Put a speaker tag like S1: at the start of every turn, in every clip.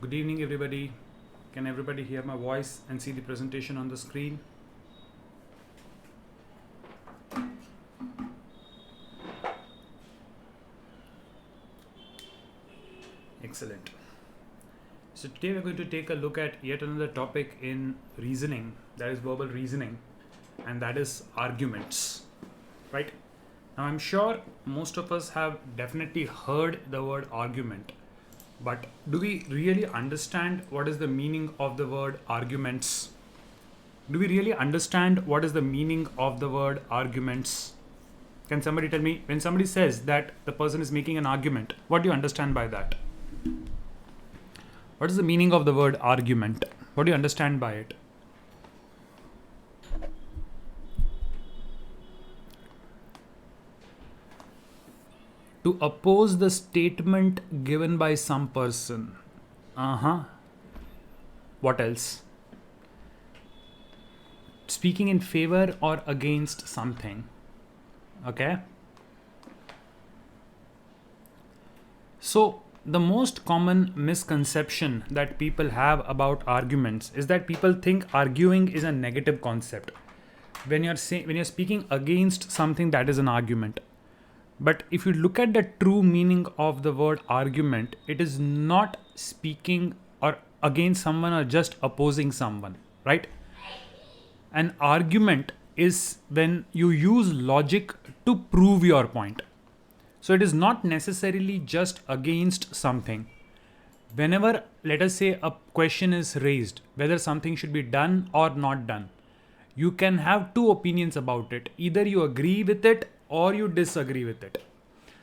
S1: Good evening, everybody. Can everybody hear my voice and see the presentation on the screen? Excellent. So today we're going to take a look at yet another topic in reasoning, that is verbal reasoning, and that is arguments. Right? Now I'm sure most of us have definitely heard the word argument, but do we really understand what is the meaning of the word arguments? Do we really understand what is the meaning of the word arguments? Can somebody tell me, when somebody says that the person is making an argument, what do you understand by that? What is the meaning of the word argument? What do you understand by it? To oppose the statement given by some person. What else? Speaking in favor or against something. Okay. So the most common misconception that people have about arguments is that people think arguing is a negative concept. When you're speaking against something, that is an argument. But if you look at the true meaning of the word argument, it is not speaking or against someone or just opposing someone, right? An argument is when you use logic to prove your point. So it is not necessarily just against something. Whenever, let us say, a question is raised, whether something should be done or not done, you can have two opinions about it. Either you agree with it or you disagree with it.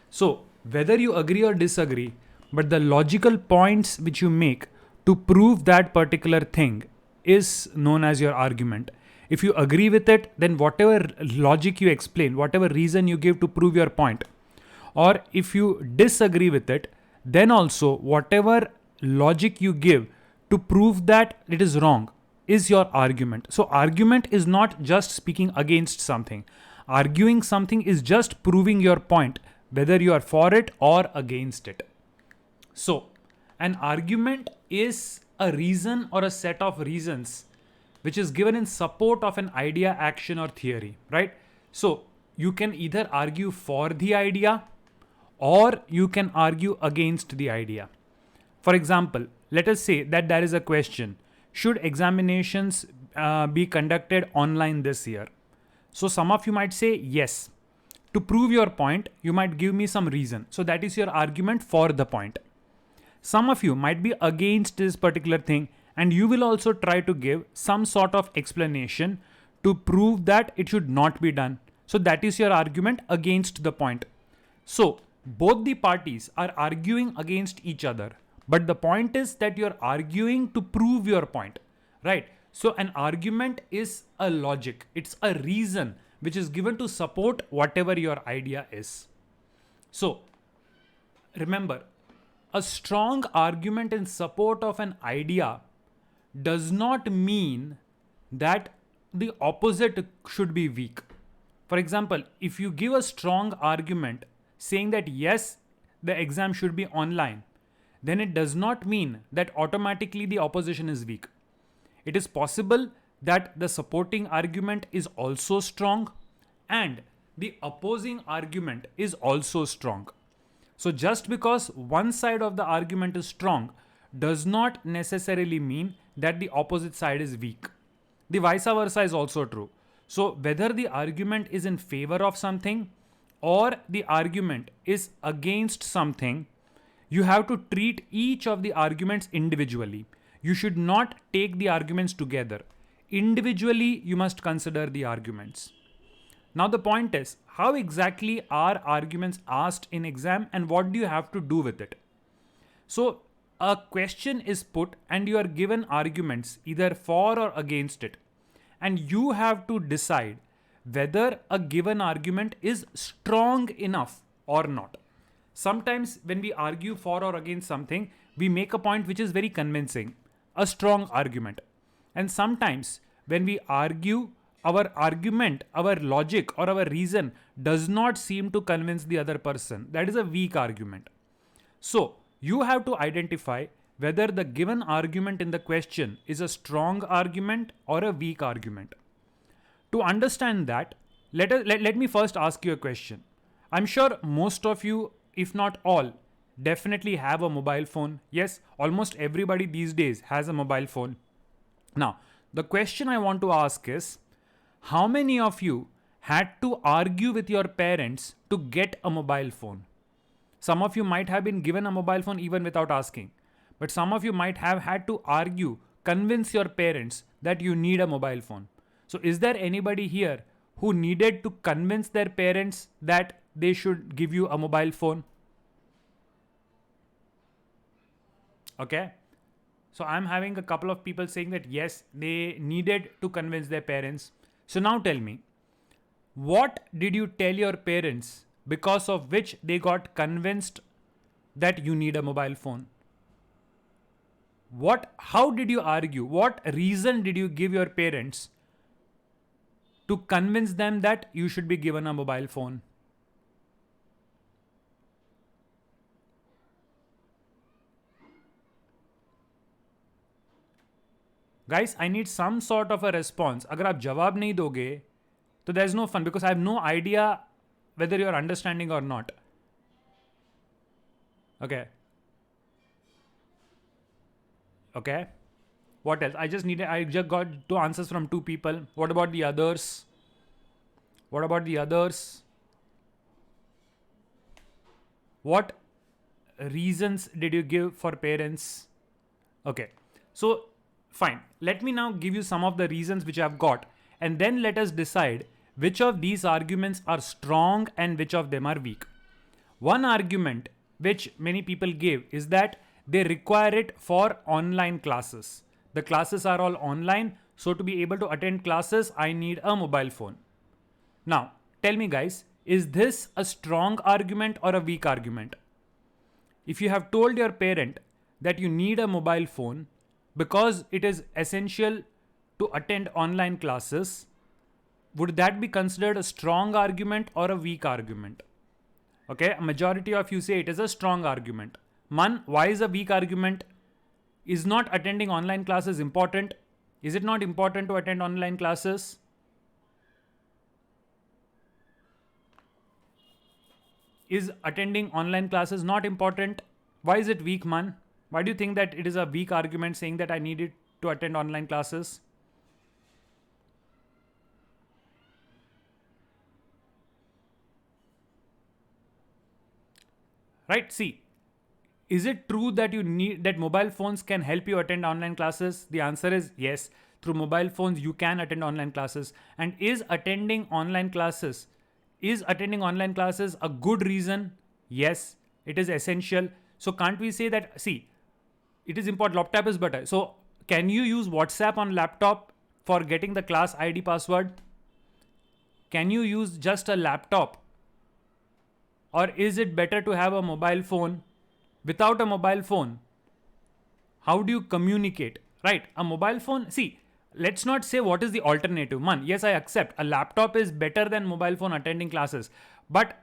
S1: So whether you agree or disagree, but the logical points which you make to prove that particular thing is known as your argument. If you agree with it, then whatever logic you explain, whatever reason you give to prove your point, or if you disagree with it, then also whatever logic you give to prove that it is wrong is your argument. So argument is not just speaking against something. Arguing something is just proving your point, whether you are for it or against it. So an argument is a reason or a set of reasons which is given in support of an idea, action, or theory, right? So you can either argue for the idea or you can argue against the idea. For example, let us say that there is a question: should examinations be conducted online this year? So some of you might say yes. To prove your point, you might give me some reason. So that is your argument for the point. Some of you might be against this particular thing, and you will also try to give some sort of explanation to prove that it should not be done. So that is your argument against the point. So both the parties are arguing against each other, but the point is that you're arguing to prove your point, right? So an argument is a logic, it's a reason which is given to support whatever your idea is. So remember, a strong argument in support of an idea does not mean that the opposite should be weak. For example, if you give a strong argument saying that yes, the exam should be online, then it does not mean that automatically the opposition is weak. It is possible that the supporting argument is also strong and the opposing argument is also strong. So just because one side of the argument is strong does not necessarily mean that the opposite side is weak. The vice versa is also true. So whether the argument is in favor of something or the argument is against something, you have to treat each of the arguments individually. You should not take the arguments together. Individually, you must consider the arguments. Now the point is, how exactly are arguments asked in exam and what do you have to do with it? So a question is put and you are given arguments either for or against it. And you have to decide whether a given argument is strong enough or not. Sometimes when we argue for or against something, we make a point which is very convincing, a strong argument. And sometimes when we argue, our argument, our logic, or our reason does not seem to convince the other person. That is a weak argument. So you have to identify whether the given argument in the question is a strong argument or a weak argument. To understand that, let me first ask you a question. I'm sure most of you, if not all, definitely have a mobile phone. Yes, almost everybody these days has a mobile phone. Now, the question I want to ask is, how many of you had to argue with your parents to get a mobile phone? Some of you might have been given a mobile phone even without asking. But some of you might have had to argue, convince your parents that you need a mobile phone. So, is there anybody here who needed to convince their parents that they should give you a mobile phone? Okay. So, I'm having a couple of people saying that yes, they needed to convince their parents. So, now tell me, what did you tell your parents because of which they got convinced that you need a mobile phone? How did you argue? What reason did you give your parents to convince them that you should be given a mobile phone? Guys, I need some sort of a response. अगर आप जवाब नहीं दोगे, तो there's no fun because I have no idea whether you're understanding or not. Okay. Okay. What else? I just got two answers from two people. What about the others? What about the others? What reasons did you give for parents? Okay. So, fine. Let me now give you some of the reasons which I've got, and then let us decide which of these arguments are strong and which of them are weak. One argument which many people give is that they require it for online classes. The classes are all online, so to be able to attend classes, I need a mobile phone. Now, tell me guys, is this a strong argument or a weak argument? If you have told your parent that you need a mobile phone because it is essential to attend online classes, would that be considered a strong argument or a weak argument? Okay, a majority of you say it is a strong argument. Man, why is a weak argument? Is not attending online classes important? Is it not important to attend online classes? Is attending online classes not important? Why is it weak, man? Why do you think that it is a weak argument saying that I needed to attend online classes? Right? See, is it true that you need that mobile phones can help you attend online classes? The answer is yes. Through mobile phones, you can attend online classes. And is attending online classes a good reason? Yes, it is essential. So can't we say that, see, it is important, laptop is better. So can you use WhatsApp on laptop for getting the class ID password? Can you use just a laptop? Or is it better to have a mobile phone? Without a mobile phone, how do you communicate? Right? A mobile phone, see, let's not say what is the alternative. Man, yes, I accept a laptop is better than mobile phone attending classes. But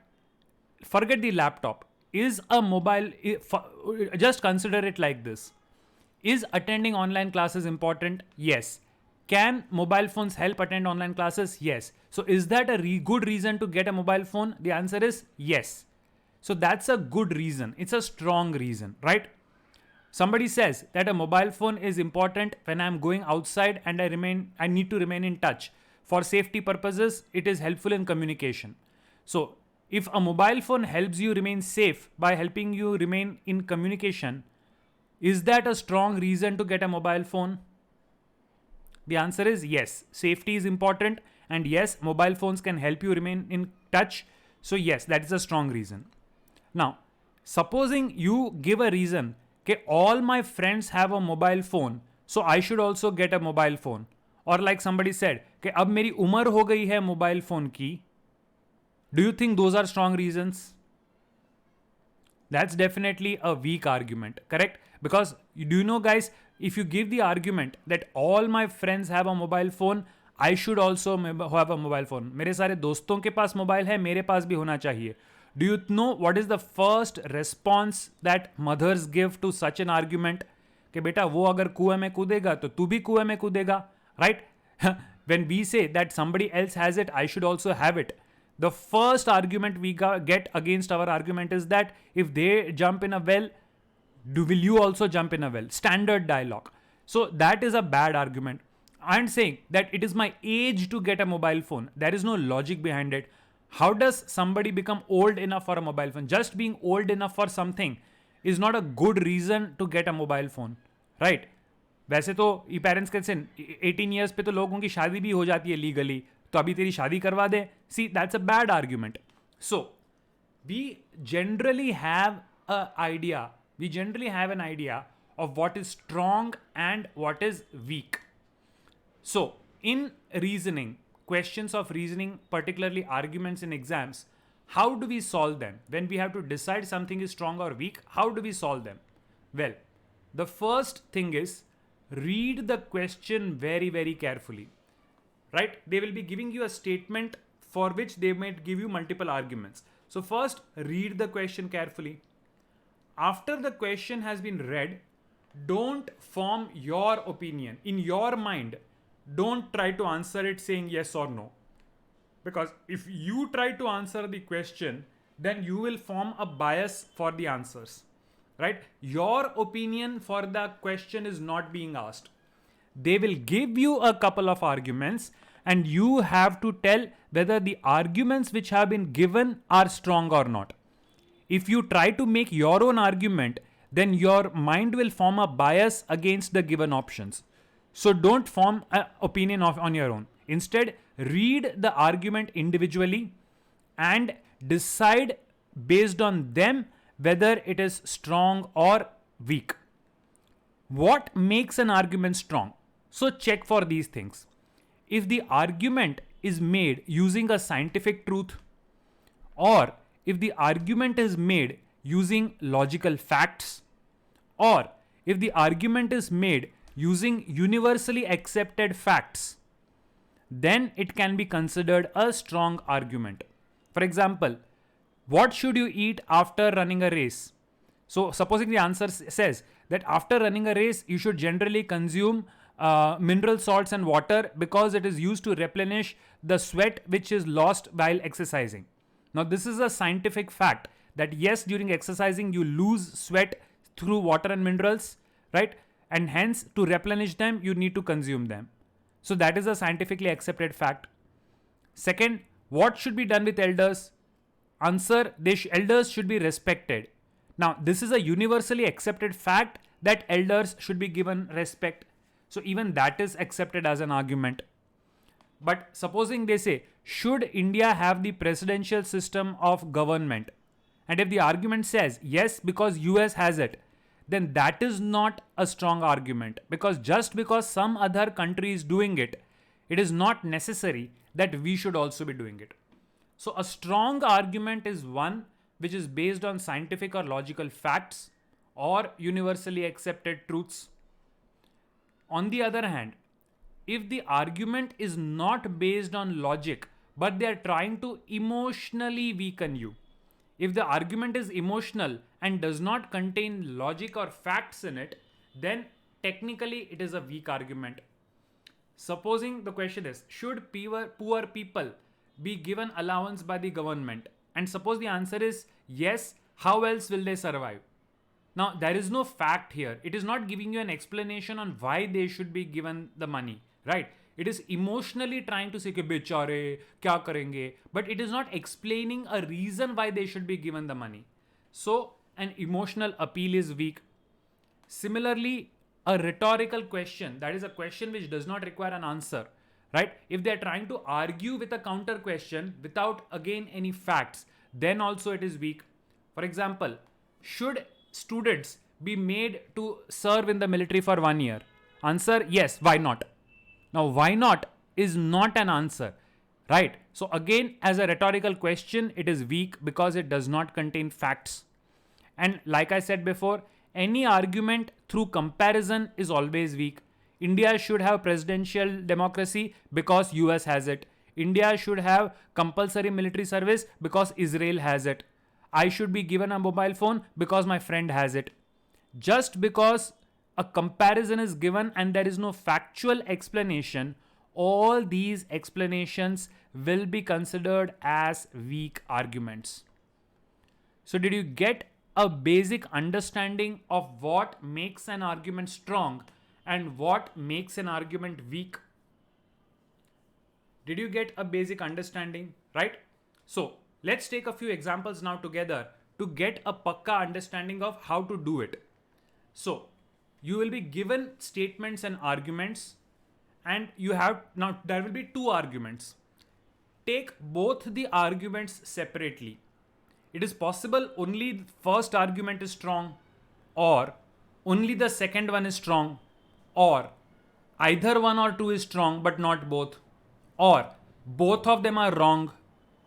S1: forget the laptop. Is a mobile, just consider it like this. Is attending online classes important? Yes. Can mobile phones help attend online classes? Yes. So is that a good reason to get a mobile phone? The answer is yes. So that's a good reason. It's a strong reason, right? Somebody says that a mobile phone is important when I'm going outside and I need to remain in touch. For safety purposes, it is helpful in communication. So if a mobile phone helps you remain safe by helping you remain in communication, is that a strong reason to get a mobile phone? The answer is yes. Safety is important, and yes, mobile phones can help you remain in touch. So yes, that is a strong reason. Now, supposing you give a reason, okay, all my friends have a mobile phone, so I should also get a mobile phone. Or like somebody said, okay, अब मेरी उम्र हो गई है mobile phone की. Do you think those are strong reasons? That's definitely a weak argument, correct? Because do you know, guys, if you give the argument that all my friends have a mobile phone, I should also have a mobile phone. मेरे सारे दोस्तों के पास mobile है, मेरे पास भी होना चाहिए. Do you know what is the first response that mothers give to such an argument? कि बेटा वो अगर कुएं में कूदेगा तो तू भी कुएं में कूदेगा, right? When we say that somebody else has it, I should also have it. The first argument we get against our argument is that if they jump in a well, will you also jump in a well? Standard dialogue. So that is a bad argument. I'm saying that it is my age to get a mobile phone. There is no logic behind it. How does somebody become old enough for a mobile phone? Just being old enough for something is not a good reason to get a mobile phone, right? वैसे तो ये parents कहते हैं 18 years पे तो लोगों की शादी भी हो जाती है लीगली, तो अभी तेरी शादी करवा दे. See that's a bad argument. So we generally have a idea, we generally have an idea of what is strong and what is weak. So in reasoning, questions of reasoning, particularly arguments in exams, how do we solve them? When we have to decide something is strong or weak, how do we solve them? Well, the first thing is read the question very, very carefully, right? They will be giving you a statement for which they might give you multiple arguments. So first, read the question carefully. After the question has been read, don't form your opinion in your mind. Don't try to answer it saying yes or no. Because if you try to answer the question, then you will form a bias for the answers, right? Your opinion for the question is not being asked. They will give you a couple of arguments and you have to tell whether the arguments which have been given are strong or not. If you try to make your own argument, then your mind will form a bias against the given options. So don't form an opinion on your own. Instead, read the argument individually and decide based on them whether it is strong or weak. What makes an argument strong? So check for these things. If the argument is made using a scientific truth, or if the argument is made using logical facts, or if the argument is made using universally accepted facts, then it can be considered a strong argument. For example, what should you eat after running a race? So supposing the answer says that after running a race, you should generally consume mineral salts and water because it is used to replenish the sweat which is lost while exercising. Now, this is a scientific fact that yes, during exercising, you lose sweat through water and minerals, right? And hence, to replenish them, you need to consume them. So that is a scientifically accepted fact. Second, what should be done with elders? Answer, elders should be respected. Now, this is a universally accepted fact that elders should be given respect. So even that is accepted as an argument. But supposing they say, should India have the presidential system of government? And if the argument says, yes, because US has it, then that is not a strong argument. Because just because some other country is doing it, it is not necessary that we should also be doing it. So a strong argument is one which is based on scientific or logical facts or universally accepted truths. On the other hand, if the argument is not based on logic, but they are trying to emotionally weaken you, if the argument is emotional and does not contain logic or facts in it, then technically it is a weak argument. Supposing the question is, should poor people be given allowance by the government? And suppose the answer is yes, how else will they survive? Now, there is no fact here. It is not giving you an explanation on why they should be given the money, right? It is emotionally trying to say, कि बेचारे क्या करेंगे? But it is not explaining a reason why they should be given the money. So, an emotional appeal is weak. Similarly, a rhetorical question, that is a question which does not require an answer, right? If they are trying to argue with a counter question without again any facts, then also it is weak. For example, should students be made to serve in the military for 1 year? Answer, yes, why not? Now, why not is not an answer, right? So again, as a rhetorical question, it is weak because it does not contain facts. And like I said before, any argument through comparison is always weak. India should have presidential democracy because US has it. India should have compulsory military service because Israel has it. I should be given a mobile phone because my friend has it. Just because a comparison is given and there is no factual explanation, all these explanations will be considered as weak arguments. So, did you get a basic understanding of what makes an argument strong and what makes an argument weak? Did you get a basic understanding, right? So, let's take a few examples now together to get a pakka understanding of how to do it. So, you will be given statements and arguments, and you have now there will be two arguments. Take both the arguments separately. It is possible only the first argument is strong, or only the second one is strong, or either one or two is strong but not both, or both of them are wrong,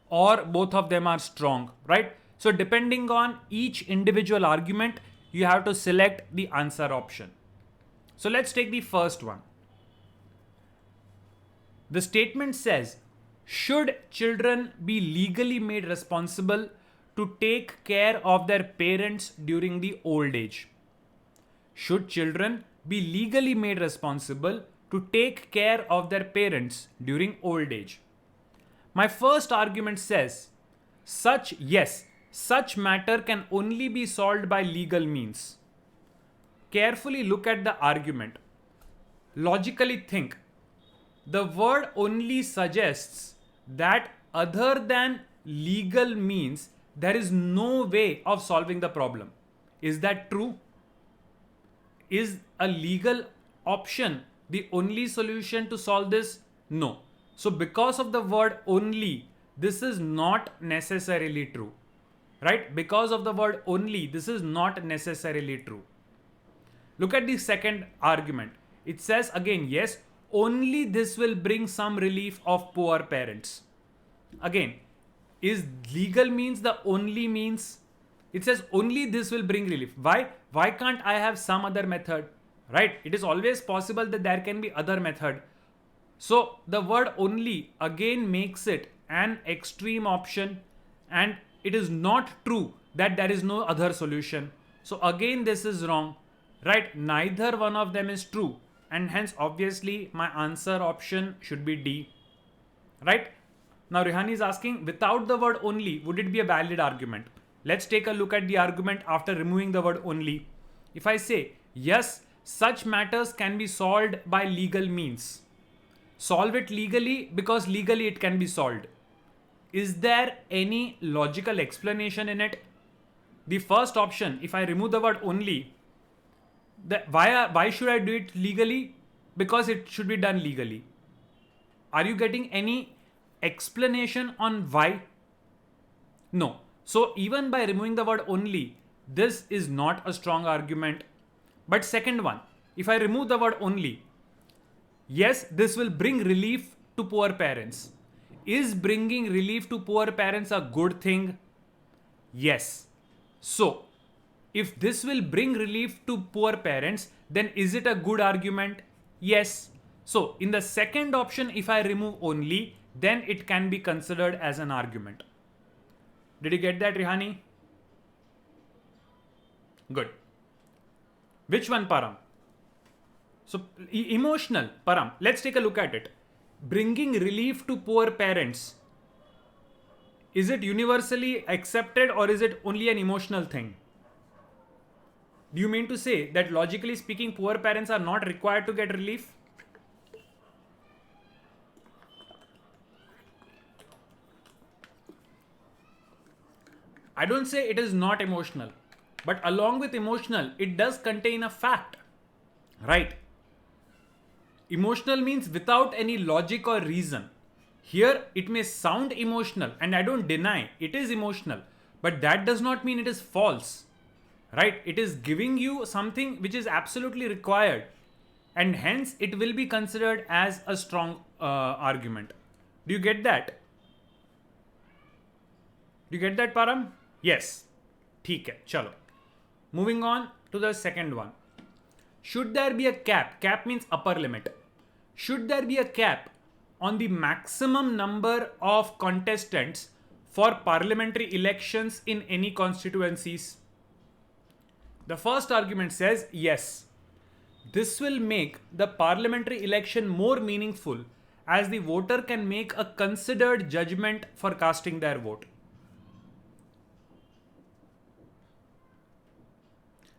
S1: or both of them are strong, right? So, depending on each individual argument, you have to select the answer option. So, let's take the first one. The statement says, should children be legally made responsible to take care of their parents during the old age? Should children be legally made responsible to take care of their parents during old age? My first argument says, such matter can only be solved by legal means. Carefully look at the argument. Logically think. The word only suggests that other than legal means, there is no way of solving the problem. Is that true? Is a legal option the only solution to solve this? No. So, because of the word only, this is not necessarily true. Right? Because of the word only, this is not necessarily true. Look at the second argument. It says again, yes, only this will bring some relief of poor parents. Again, is legal means the only means? It says only this will bring relief. Why? Why can't I have some other method? Right? It is always possible that there can be other method. So the word only again makes it an extreme option, and it is not true that there is no other solution. So again, this is wrong, right? Neither one of them is true, and hence obviously my answer option should be D, right? Now Rihani is asking, without the word only, would it be a valid argument? Let's take a look at the argument after removing the word only. If I say, yes, such matters can be solved by legal means. Solve it legally because legally it can be solved. Is there any logical explanation in it? The first option, if I remove the word only, why should I do it legally? Because it should be done legally. Are you getting any explanation on why? No. So even by removing the word only, this is not a strong argument. But second one, if I remove the word only, yes, this will bring relief to poor parents. Is bringing relief to poor parents a good thing? Yes. So, if this will bring relief to poor parents, then is it a good argument? Yes. So, in the second option, if I remove only, then it can be considered as an argument. Did you get that, Rihani? Good. Which one, Param? So, emotional, Param. Let's take a look at it. Bringing relief to poor parents. Is it universally accepted or is it only an emotional thing? Do you mean to say that logically speaking, poor parents are not required to get relief? I don't say it is not emotional, but along with emotional, it does contain a fact, right? Emotional means without any logic or reason. Here, it may sound emotional, and I don't deny it is emotional, but that does not mean it is false, right? It is giving you something which is absolutely required, and hence it will be considered as a strong argument. Do you get that? Do you get that, Param? Yes. ठीक है, चलो. Moving on to the second one. Should there be a cap? Cap means upper limit. Should there be a cap on the maximum number of contestants for parliamentary elections in any constituencies? The first argument says yes. This will make the parliamentary election more meaningful as the voter can make a considered judgment for casting their vote.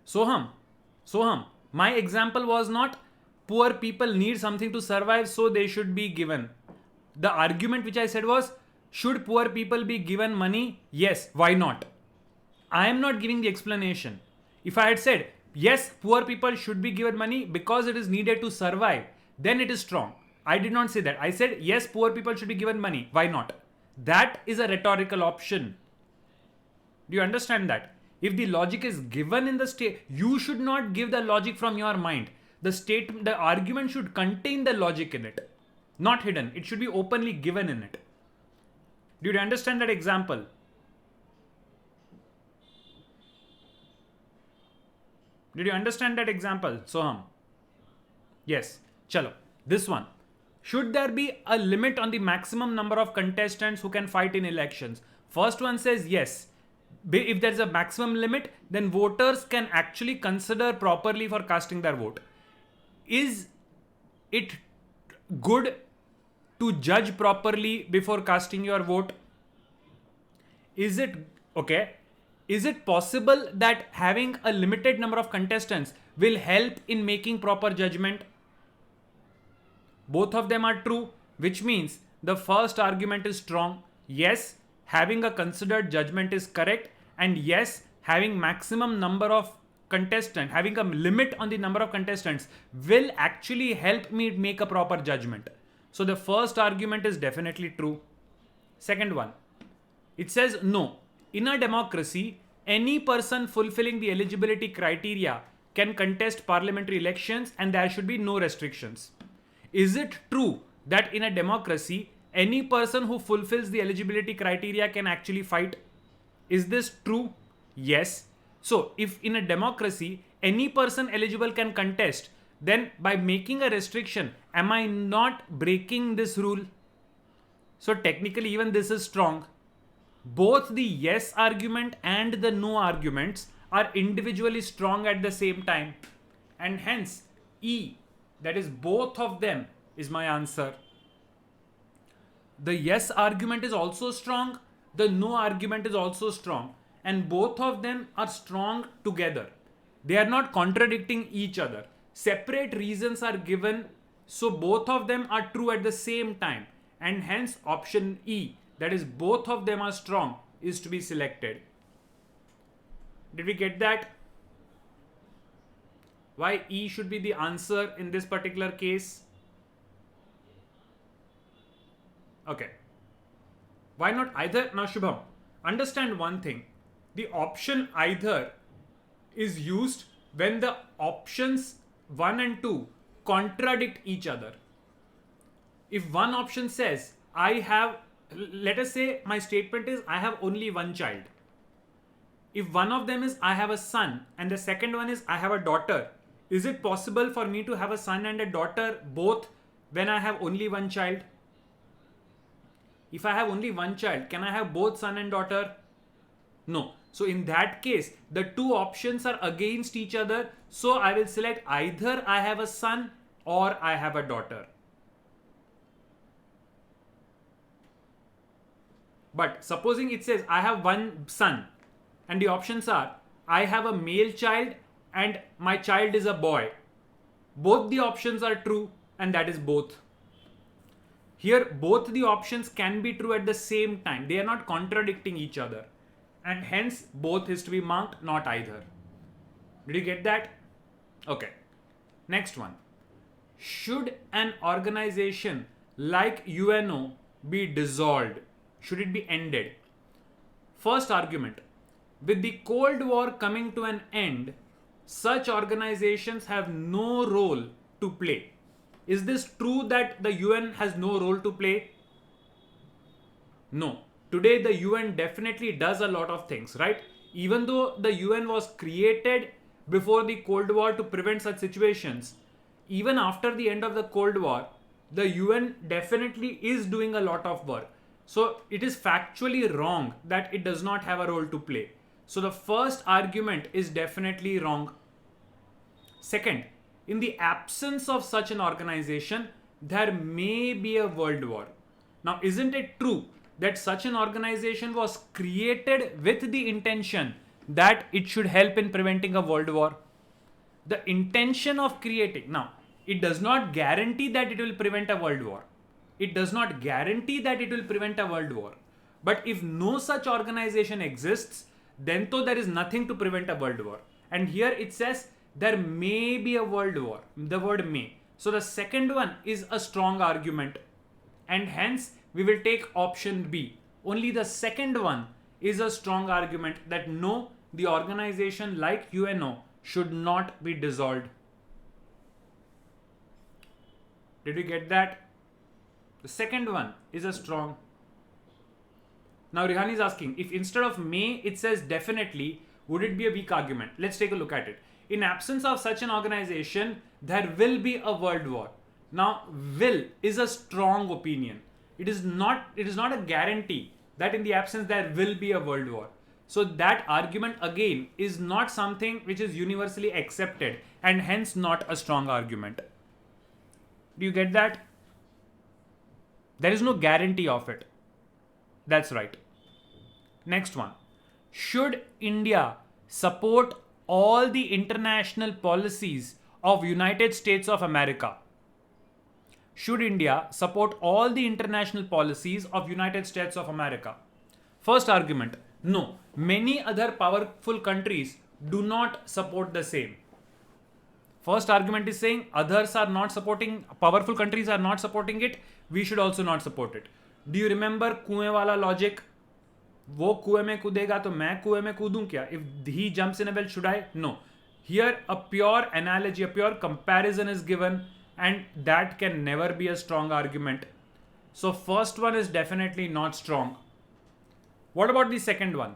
S1: Soham, my example was not poor people need something to survive, so they should be given. The argument which I said was, should poor people be given money? Yes, why not? I am not giving the explanation. If I had said, yes, poor people should be given money because it is needed to survive, then it is strong. I did not say that. I said, yes, poor people should be given money. Why not? That is a rhetorical option. Do you understand that? If the logic is given in the state, you should not give the logic from your mind. The argument should contain the logic in it, not hidden. It should be openly given in it. Do you understand that example? Did you understand that example, Soham? Yes. Chalo. This one. Should there be a limit on the maximum number of contestants who can fight in elections? First one says yes. If there's a maximum limit, then voters can actually consider properly for casting their vote. Is it good to judge properly before casting your vote? Is it okay? Is it possible that having a limited number of contestants will help in making proper judgment? Both of them are true, which means the first argument is strong. Yes, having a considered judgment is correct, and yes, having maximum number of contestants, having a limit on the number of contestants will actually help me make a proper judgment. So the first argument is definitely true. Second one, it says no. In a democracy, any person fulfilling the eligibility criteria can contest parliamentary elections and there should be no restrictions. Is it true that in a democracy, any person who fulfills the eligibility criteria can actually fight? Is this true? Yes. So, if in a democracy, any person eligible can contest, then by making a restriction, am I not breaking this rule? So, technically, even this is strong. Both the yes argument and the no arguments are individually strong at the same time. And hence, E, that is both of them, is my answer. The yes argument is also strong. The no argument is also strong. And both of them are strong together. They are not contradicting each other. Separate reasons are given, so both of them are true at the same time. And hence option E, that is both of them are strong, is to be selected. Did we get that? Why E should be the answer in this particular case? Okay. Why not either? Now Shubham, understand one thing. The option either is used when the options 1 and 2 contradict each other. If one option says, let us say my statement is I have only one child. If one of them is I have a son and the second one is I have a daughter, is it possible for me to have a son and a daughter both when I have only one child? If I have only one child, can I have both son and daughter? No. So in that case, the two options are against each other. So I will select either I have a son or I have a daughter. But supposing it says I have one son and the options are I have a male child and my child is a boy. Both the options are true and that is both. Here both the options can be true at the same time. They are not contradicting each other. And hence both is to be marked, not either. Did you get that? Okay. Next one. Should an organization like UNO be dissolved? Should it be ended? First argument. With the Cold War coming to an end, such organizations have no role to play. Is this true that the UN has no role to play? No. Today the UN definitely does a lot of things, right? Even though the UN was created before the Cold War to prevent such situations, even after the end of the Cold War, the UN definitely is doing a lot of work. So it is factually wrong that it does not have a role to play. So the first argument is definitely wrong. Second, in the absence of such an organization, there may be a world war. Now, isn't it true that such an organization was created with the intention that it should help in preventing a world war? The intention of creating, now, it does not guarantee that it will prevent a world war. It does not guarantee that it will prevent a world war. But if no such organization exists, then though there is nothing to prevent a world war. And here it says there may be a world war. The word may. So the second one is a strong argument. And hence we will take option B. Only the second one is a strong argument that no, the organization like UNO should not be dissolved. Did you get that? The second one is a strong. Now Rihani is asking, if instead of may it says definitely, would it be a weak argument? Let's take a look at it. In absence of such an organization, there will be a world war. Now, will is a strong opinion. It is not a guarantee that in the absence there will be a world war. So that argument again is not something which is universally accepted and hence not a strong argument. Do you get that? There is no guarantee of it. That's right. Next one. Should India support all the international policies of United States of America? Should India support all the international policies of United States of America? First argument, no. Many other powerful countries do not support the same. First argument is saying others are not supporting, powerful countries are not supporting it, we should also not support it. Do you remember कुएं वाला logic? वो कुएं में कूदेगा तो मैं कुएं में कूदूं क्या? If he jumps in a well, should I? No. Here a pure analogy, a pure comparison is given and that can never be a strong argument. So first one is definitely not strong. What about the second one?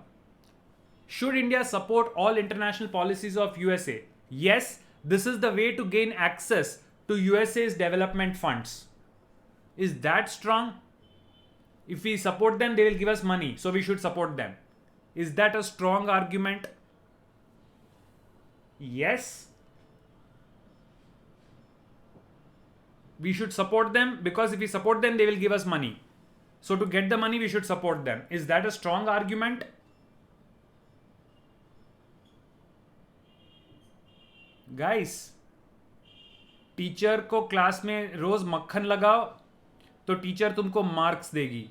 S1: Should India support all international policies of USA? Yes, this is the way to gain access to USA's development funds. Is that strong? If we support them, they will give us money, so we should support them. Is that a strong argument? Yes. We should support them because if we support them, they will give us money. So to get the money, we should support them. Is that a strong argument? Guys, teacher को class में रोज मक्खन लगाओ तो teacher तुमको marks देगी.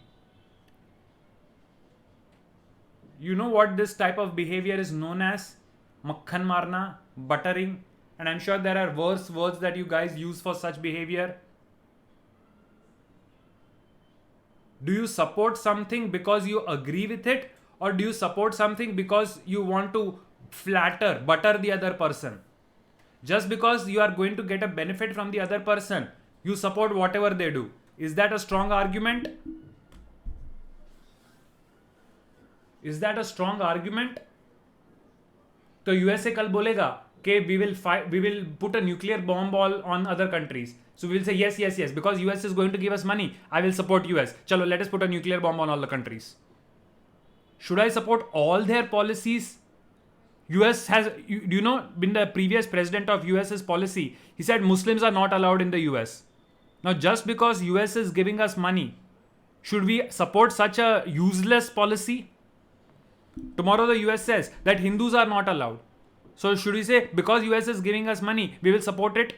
S1: You know what this type of behavior is known as? Makhan marna, buttering, and I'm sure there are worse words that you guys use for such behavior. Do you support something because you agree with it, or do you support something because you want to butter the other person? Just because you are going to get a benefit from the other person, you support whatever they do. Is that a strong argument? Is that a strong argument? तो USA कल बोलेगा कि we will put a nuclear bomb on other countries. So we will say yes, because US is going to give us money. I will support US. Chalo, let us put a nuclear bomb on all the countries. Should I support all their policies? US has, you know, been the previous president of US's policy. He said Muslims are not allowed in the US. Now, just because US is giving us money, should we support such a useless policy? Tomorrow the US says that Hindus are not allowed. So should we say because US is giving us money, we will support it?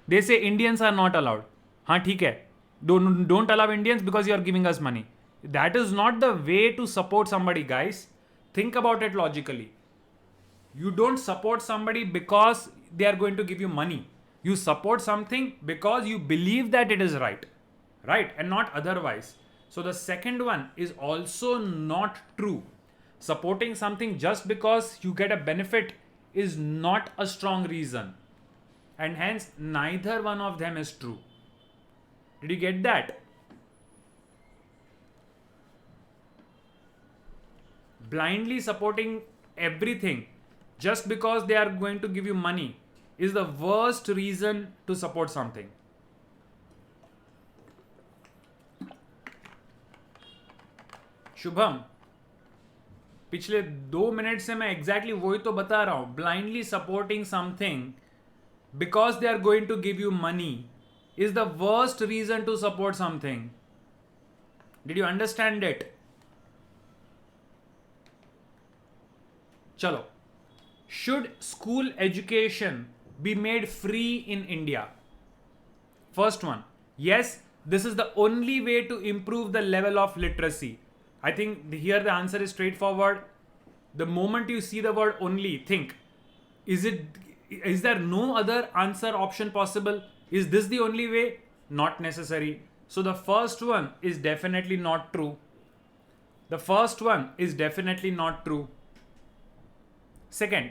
S1: They say Indians are not allowed. हाँ ठीक है. Don't allow Indians because you are giving us money. That is not the way to support somebody, guys. Think about it logically. You don't support somebody because they are going to give you money. You support something because you believe that it is right, and not otherwise. So the second one is also not true. Supporting something just because you get a benefit is not a strong reason, and hence neither one of them is true. Did you get that? Blindly supporting everything just because they are going to give you money is the worst reason to support something. Shubham, पिछले 2 minute से मैं exactly वही तो बता रहा हूं. Blindly supporting something because they are going to give you money is the worst reason to support something. Did you understand it? Chalo. Should school education be made free in India? First one. Yes, this is the only way to improve the level of literacy. I think here the answer is straightforward. The moment you see the word only, think, is there no other answer option possible? Is this the only way? Not necessary. So the first one is definitely not true. The first one is definitely not true. Second,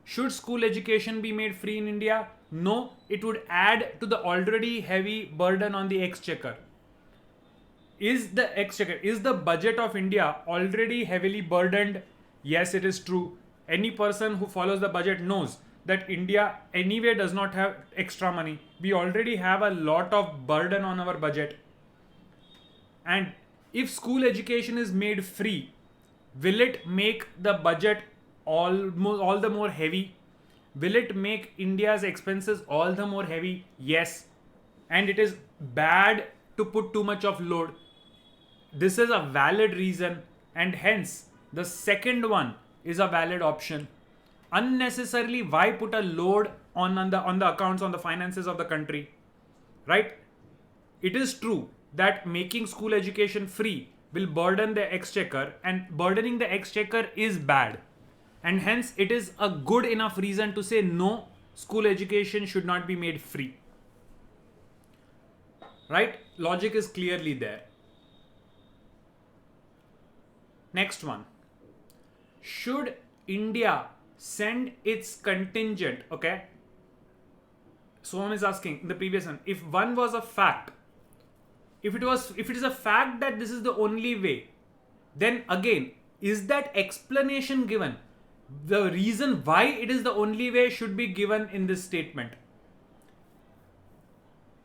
S1: should school education be made free in India? No, it would add to the already heavy burden on the exchequer. Is the budget of India already heavily burdened? Yes, it is true. Any person who follows the budget knows that India anyway does not have extra money. We already have a lot of burden on our budget. And if school education is made free, will it make the budget all the more heavy? Will it make India's expenses all the more heavy? Yes. And it is bad to put too much of load. This is a valid reason, and hence the second one is a valid option. Unnecessarily, why put a load on the accounts, on the finances of the country? Right? It is true that making school education free will burden the exchequer, and burdening the exchequer is bad. And hence it is a good enough reason to say no, school education should not be made free. Right? Logic is clearly there. Next one. Should India send its contingent? Okay. Someone is asking in the previous one, if one was a fact, if it is a fact that this is the only way, then again, is that explanation given? The reason why it is the only way should be given in this statement.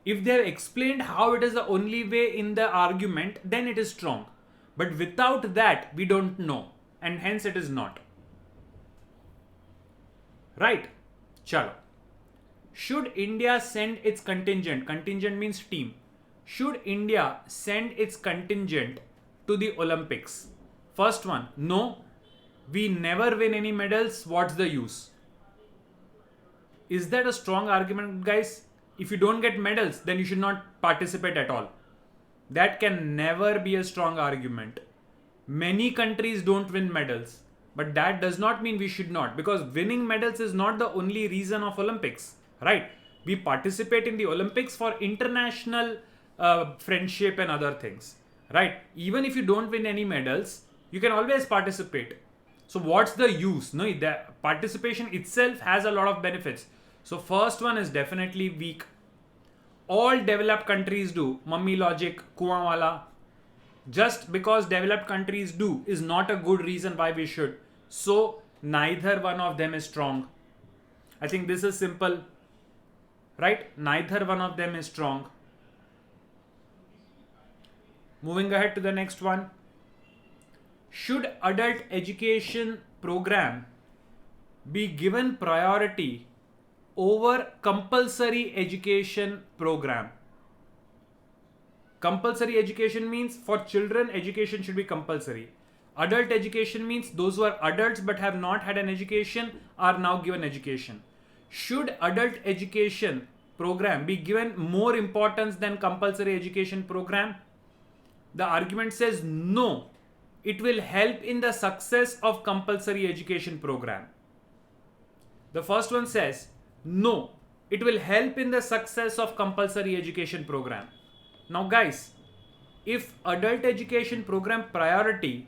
S1: If they have explained how it is the only way in the argument, then it is strong. But without that, we don't know, and hence it is not. Right? Chalo. Should India send its contingent? Contingent means team. Should India send its contingent to the Olympics? First one, no. We never win any medals. What's the use? Is that a strong argument, guys? If you don't get medals, then you should not participate at all. That can never be a strong argument. Many countries don't win medals, but that does not mean we should not, because winning medals is not the only reason of Olympics, right? We participate in the Olympics for international friendship and other things, right? Even if you don't win any medals, you can always participate. So what's the use? No, the participation itself has a lot of benefits. So first one is definitely weak. All developed countries do. Mummy logic, kuan wala. Just because developed countries do is not a good reason why we should. So neither one of them is strong. I think this is simple. Right? Neither one of them is strong. Moving ahead to the next one. Should adult education program be given priority over compulsory education program? Compulsory education means for children, education should be compulsory. Adult education means those who are adults but have not had an education are now given education. Should adult education program be given more importance than compulsory education program? The argument says no. It will help in the success of compulsory education program. The first one says no. It will help in the success of compulsory education program. Now guys, if adult education program priority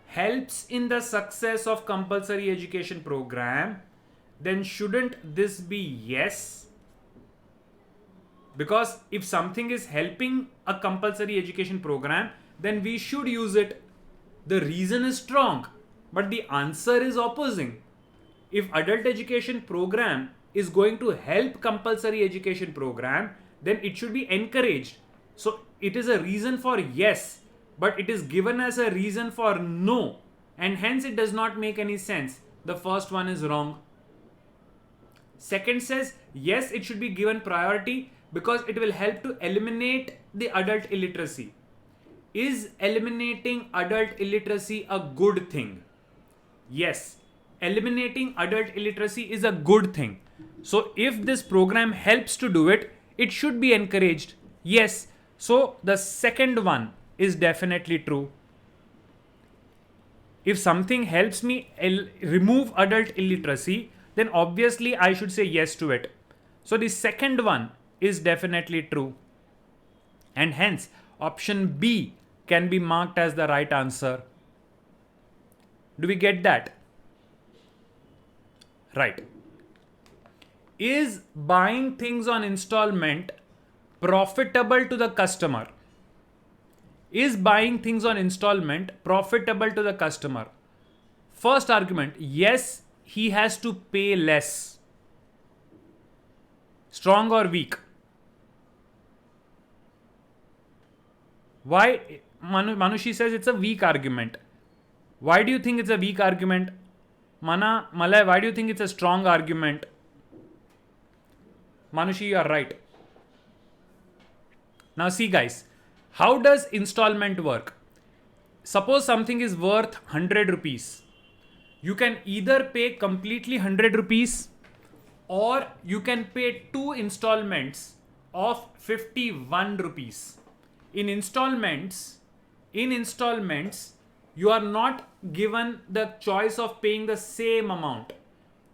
S1: helps in the success of compulsory education program, then shouldn't this be yes? Because if something is helping a compulsory education program, then we should use it. The reason is strong, but the answer is opposing. If adult education program is going to help compulsory education program, then it should be encouraged. So it is a reason for yes, but it is given as a reason for no, and hence it does not make any sense. The first one is wrong. Second says, yes, it should be given priority because it will help to eliminate the adult illiteracy. Is eliminating adult illiteracy a good thing? Yes, eliminating adult illiteracy is a good thing. So if this program helps to do it, it should be encouraged. Yes. So the second one is definitely true. If something helps me remove adult illiteracy, then obviously I should say yes to it. So the second one is definitely true. And hence, option B can be marked as the right answer. Do we get that? Right. Is buying things on installment profitable to the customer? Is buying things on installment profitable to the customer? First argument, yes, he has to pay less. Strong or weak? Why? Manushi says it's a weak argument. Why do you think it's a weak argument? Malay, why do you think it's a strong argument? Manushi, you are right. Now see guys, how does installment work? Suppose something is worth 100 rupees. You can either pay completely 100 rupees or you can pay 2 installments of 51 rupees. In installments, you are not given the choice of paying the same amount.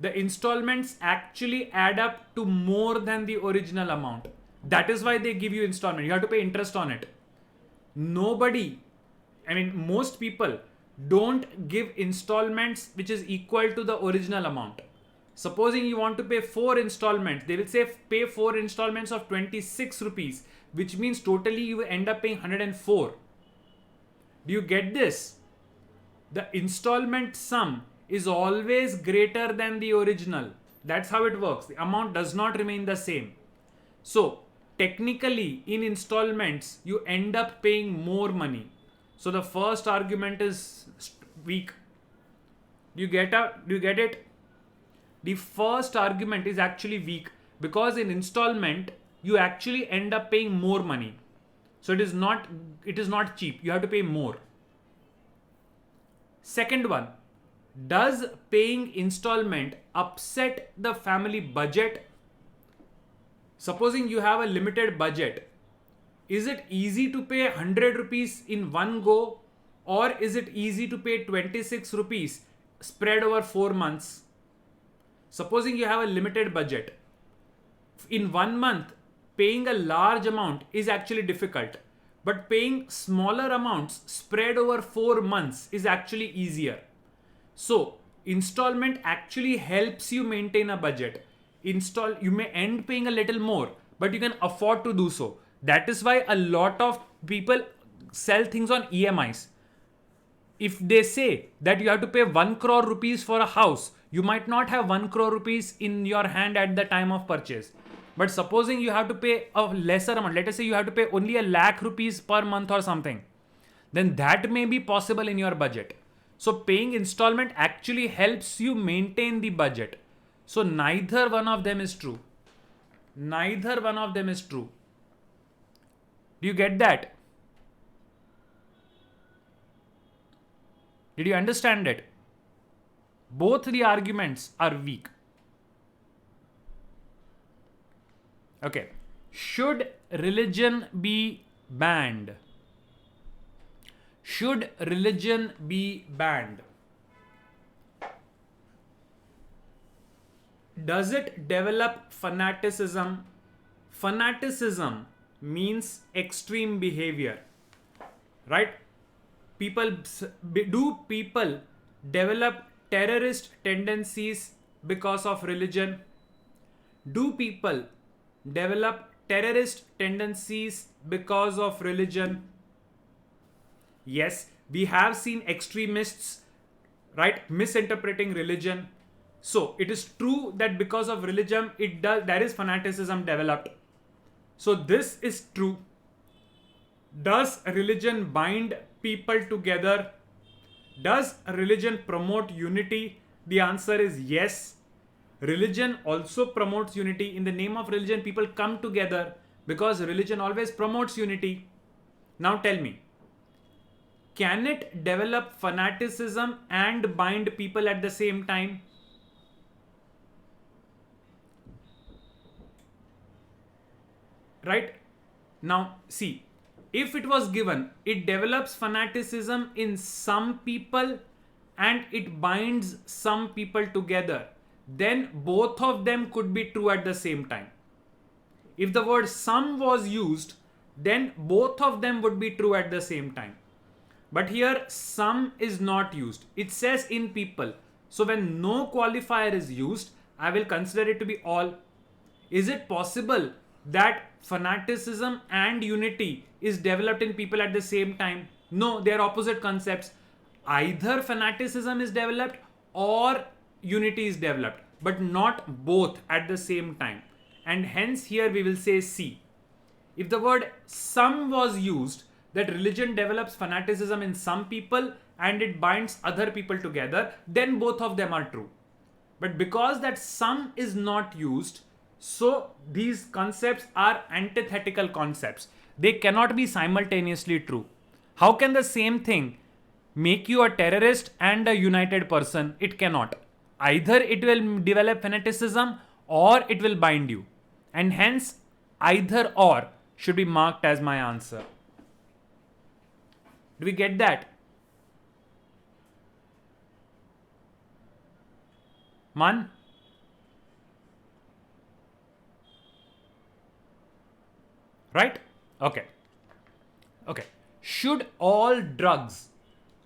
S1: The installments actually add up to more than the original amount. That is why they give you installment. You have to pay interest on it. Most people don't give installments which is equal to the original amount. Supposing you want to pay 4 installments, they will say pay 4 installments of 26 rupees, which means totally you end up paying 104. Do you get this? The installment sum is always greater than the original. That's how it works. The amount does not remain the same. So technically in installments, you end up paying more money. So the first argument is weak. Do you get it? The first argument is actually weak because in installment, you actually end up paying more money. So it is not cheap. You have to pay more. Second one, does paying installment upset the family budget? Supposing you have a limited budget, is it easy to pay 100 rupees in one go, or is it easy to pay 26 rupees spread over 4 months? Supposing you have a limited budget, in 1 month, paying a large amount is actually difficult, but paying smaller amounts spread over 4 months is actually easier. So installment actually helps you maintain a budget. You may end paying a little more, but you can afford to do so. That is why a lot of people sell things on EMIs. If they say that you have to pay 1 crore rupees for a house, you might not have 1 crore rupees in your hand at the time of purchase. But supposing you have to pay a lesser amount, let us say you have to pay only 1 lakh rupees per month or something, then that may be possible in your budget. So paying installment actually helps you maintain the budget. So neither one of them is true. Neither one of them is true. Do you get that? Did you understand it? Both the arguments are weak. Okay. Should religion be banned? Should religion be banned? Does it develop fanaticism? Fanaticism means extreme behavior, right? Do people develop terrorist tendencies because of religion? Do people develop terrorist tendencies because of religion? Yes, we have seen extremists, right, misinterpreting religion. So it is true that because of religion, there is fanaticism developed. So this is true. Does religion bind people together? Does religion promote unity? The answer is yes. Religion also promotes unity. In the name of religion, people come together because religion always promotes unity. Now tell me, can it develop fanaticism and bind people at the same time? Right? Now, see, if it was given, it develops fanaticism in some people and it binds some people together, then both of them could be true at the same time. If the word some was used, then both of them would be true at the same time. But here, some is not used. It says in people. So when no qualifier is used, I will consider it to be all. Is it possible that fanaticism and unity is developed in people at the same time? No, they are opposite concepts. Either fanaticism is developed or unity is developed, but not both at the same time. And hence here we will say C. If the word some was used, that religion develops fanaticism in some people and it binds other people together, then both of them are true. But because that some is not used, so these concepts are antithetical concepts. They cannot be simultaneously true. How can the same thing make you a terrorist and a united person? It cannot. Either it will develop fanaticism or it will bind you. And hence, either or should be marked as my answer. Do we get that? Man? Right? Okay. Okay. Should all drugs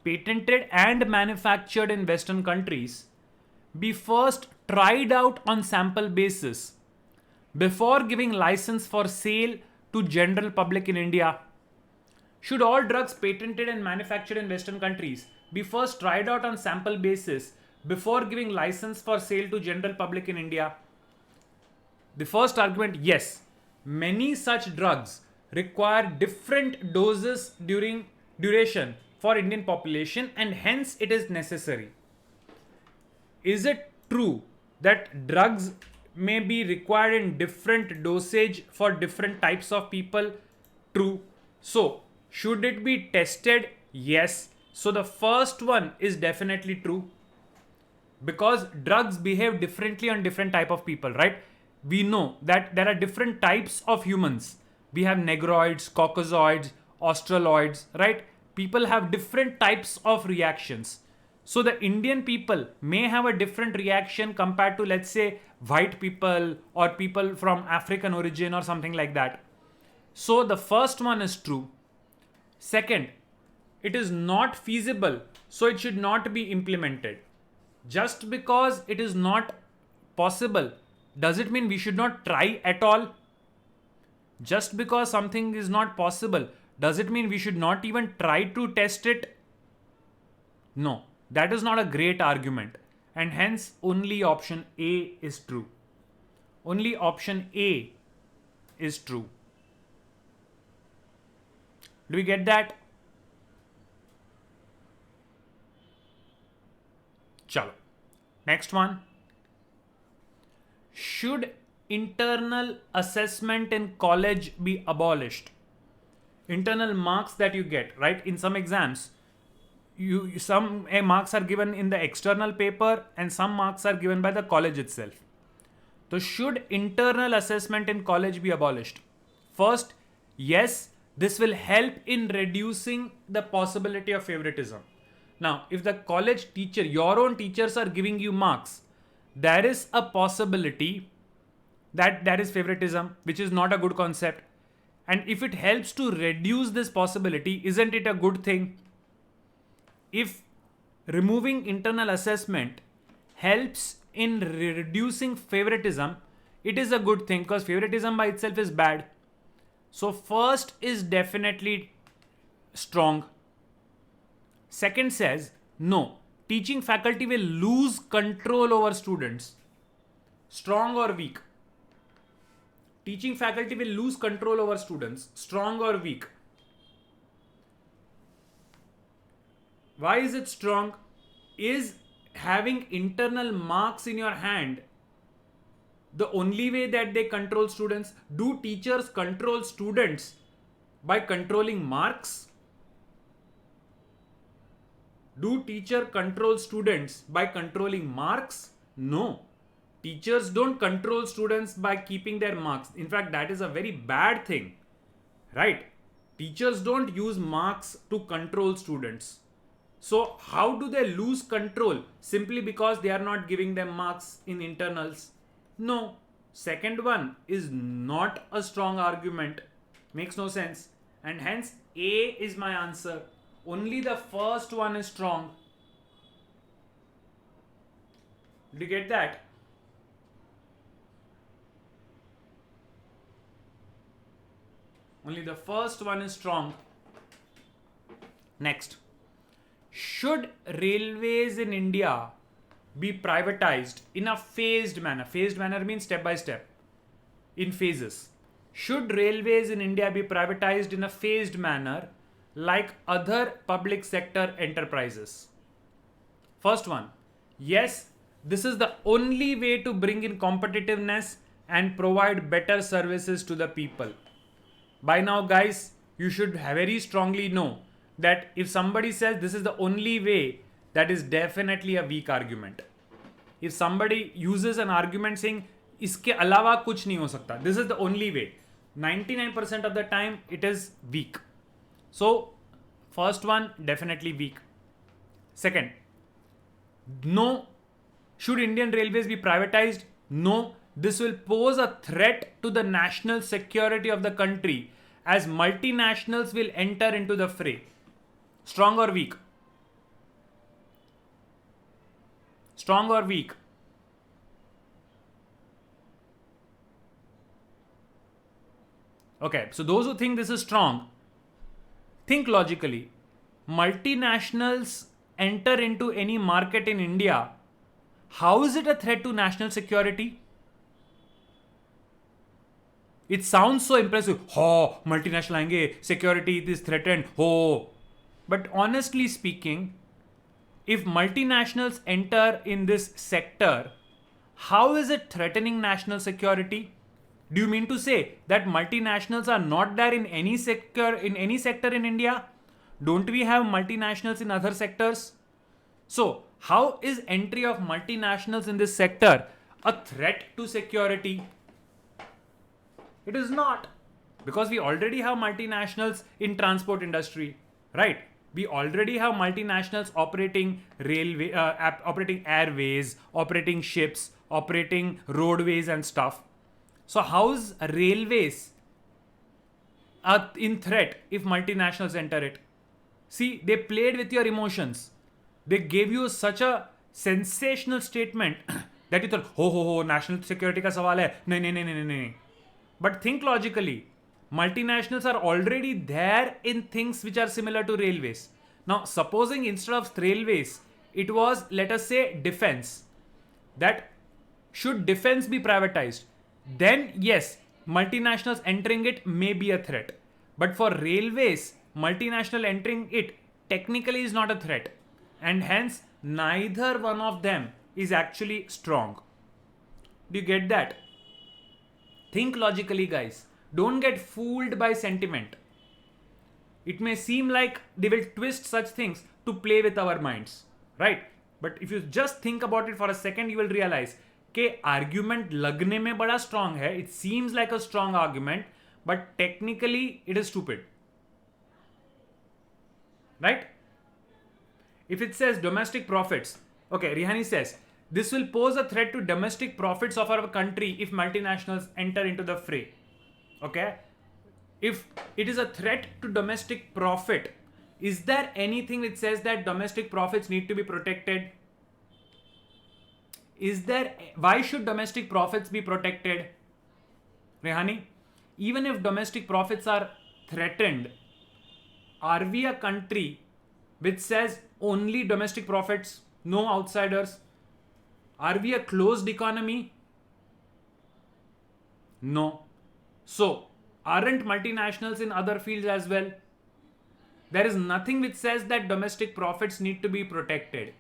S1: patented and manufactured in Western countries be first tried out on sample basis before giving license for sale to general public in India? Should all drugs patented and manufactured in Western countries be first tried out on sample basis before giving license for sale to general public in India? The first argument, yes. Many such drugs require different doses duration for Indian population and hence it is necessary. Is it true that drugs may be required in different dosage for different types of people? True. So, should it be tested? Yes. So the first one is definitely true. Because drugs behave differently on different type of people, right? We know that there are different types of humans. We have negroids, caucasoids, australoids, right? People have different types of reactions. So the Indian people may have a different reaction compared to, let's say, white people or people from African origin or something like that. So the first one is true. Second, it is not feasible, so it should not be implemented. Just because it is not possible, does it mean we should not try at all? Just because something is not possible, does it mean we should not even try to test it? No, that is not a great argument. And hence, only option A is true. Only option A is true. Do we get that? Chalo. Next one. Should internal assessment in college be abolished? Internal marks that you get, right? In some exams, some marks are given in the external paper and some marks are given by the college itself. So should internal assessment in college be abolished? First, yes, this will help in reducing the possibility of favoritism. Now, if the college teacher, your own teachers are giving you marks, there is a possibility that there is favoritism, which is not a good concept. And if it helps to reduce this possibility, isn't it a good thing? If removing internal assessment helps in reducing favoritism, it is a good thing because favoritism by itself is bad. So first is definitely strong. Second says, no, teaching faculty will lose control over students. Strong or weak? Teaching faculty will lose control over students. Strong or weak? Why is it strong? Is having internal marks in your hand the only way that they control students? Do teachers control students by controlling marks? Do teacher control students by controlling marks? No. Teachers don't control students by keeping their marks. In fact, that is a very bad thing. Right? Teachers don't use marks to control students. So, how do they lose control? Simply because they are not giving them marks in internals? No. Second one is not a strong argument. Makes no sense. And hence, A is my answer. Only the first one is strong. Did you get that? Only the first one is strong. Next. Should railways in India be privatized in a phased manner? Phased manner means step by step, in phases. Should railways in India be privatized in a phased manner like other public sector enterprises? First one, yes, this is the only way to bring in competitiveness and provide better services to the people. By now, guys, you should very strongly know that if somebody says this is the only way, that is definitely a weak argument. If somebody uses an argument saying इसके अलावा कुछ नहीं हो सकता, this is the only way, 99% of the time it is weak. So first one, definitely weak. Second, no. Should Indian Railways be privatized? No. This will pose a threat to the national security of the country as multinationals will enter into the fray. Strong or weak? Strong or weak? Okay, so those who think this is strong, think logically. Multinationals enter into any market in India. How is it a threat to national security? It sounds so impressive. Oh, multinational aenge, security is threatened. Oh. But honestly speaking, if multinationals enter in this sector, how is it threatening national security? Do you mean to say that multinationals are not there in any sector in India? Don't we have multinationals in other sectors? So, how is entry of multinationals in this sector a threat to security? It is not, because we already have multinationals in transport industry, right? We already have multinationals operating railway, operating airways, operating ships, operating roadways and stuff. So how's railways in threat if multinationals enter it? See, they played with your emotions. They gave you such a sensational statement that you thought, ho, national security ka sawal hai. No. But think logically. Multinationals are already there in things which are similar to railways. Now, supposing instead of railways, it was, let us say, defense. That should defense be privatized? Then yes, multinationals entering it may be a threat. But for railways, multinational entering it technically is not a threat. And hence, neither one of them is actually strong. Do you get that? Think logically, guys. Don't get fooled by sentiment. It may seem like they will twist such things to play with our minds, right? But if you just think about it for a second, you will realize कि argument लगने में बड़ा strong है. It seems like a strong argument, but technically it is stupid, right? If it says domestic profits, okay, Rihani says this will pose a threat to domestic profits of our country if multinationals enter into the fray. Okay, if it is a threat to domestic profit, is there anything which says that domestic profits need to be protected? Why should domestic profits be protected? Rehani, even if domestic profits are threatened, are we a country which says only domestic profits, no outsiders? Are we a closed economy? No. So, aren't multinationals in other fields as well? There is nothing which says that domestic profits need to be protected.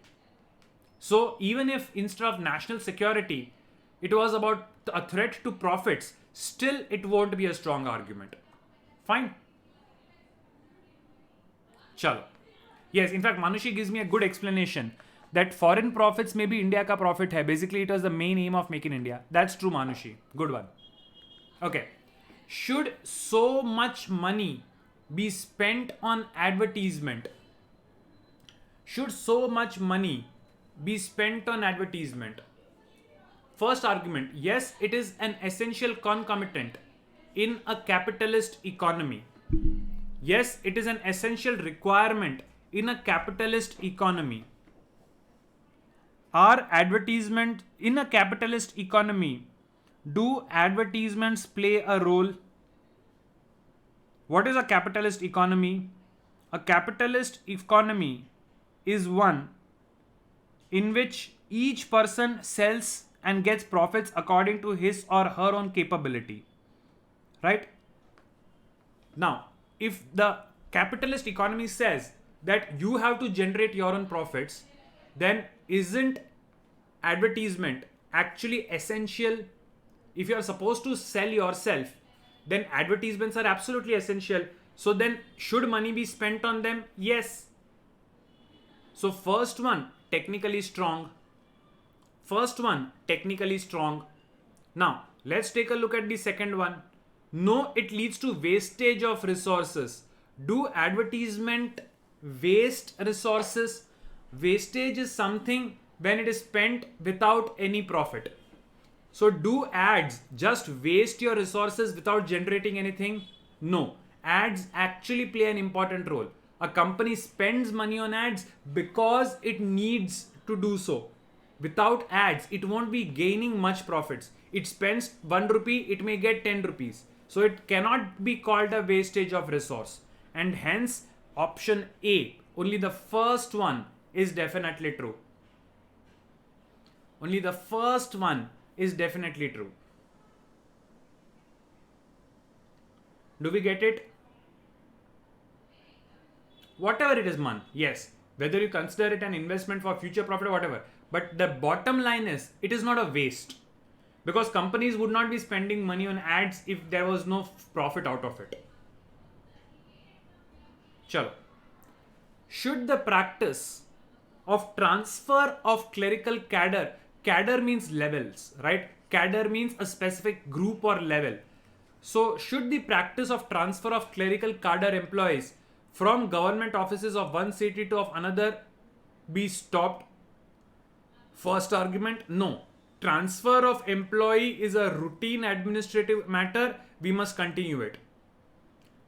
S1: So, even if instead of national security, it was about a threat to profits, still it won't be a strong argument. Fine. Chalo. Yes, in fact, Manushi gives me a good explanation that foreign profits may be India ka profit hai. Basically, it was the main aim of Make in India. That's true, Manushi. Good one. Okay. Should so much money be spent on advertisement? Should so much money be spent on advertisement? First argument, yes, it is an essential concomitant in a capitalist economy. Yes, it is an essential requirement in a capitalist economy. Are advertisement in a capitalist economy? Do advertisements play a role? What is a capitalist economy? A capitalist economy is one in which each person sells and gets profits according to his or her own capability. Right? Now, if the capitalist economy says that you have to generate your own profits, then isn't advertisement actually essential? If you are supposed to sell yourself, then advertisements are absolutely essential. So then should money be spent on them? Yes. So first one, technically strong. First one, technically strong. Now, let's take a look at the second one. No, it leads to wastage of resources. Do advertisement waste resources? Wastage is something when it is spent without any profit. So do ads just waste your resources without generating anything? No. Ads actually play an important role. A company spends money on ads because it needs to do so. Without ads, it won't be gaining much profits. It spends 1 rupee, it may get 10 rupees. So it cannot be called a wastage of resource. And hence, option A, only the first one is definitely true. Only the first one is definitely true. Do we get it? Whatever it is, man. Yes. Whether you consider it an investment for future profit or whatever. But the bottom line is, it is not a waste. Because companies would not be spending money on ads if there was no profit out of it. Chalo. Should the practice of transfer of clerical cadre means levels, right? Cadre means a specific group or level. So should the practice of transfer of clerical cadre employees from government offices of one city to of another be stopped? First argument, no. Transfer of employee is a routine administrative matter. We must continue it.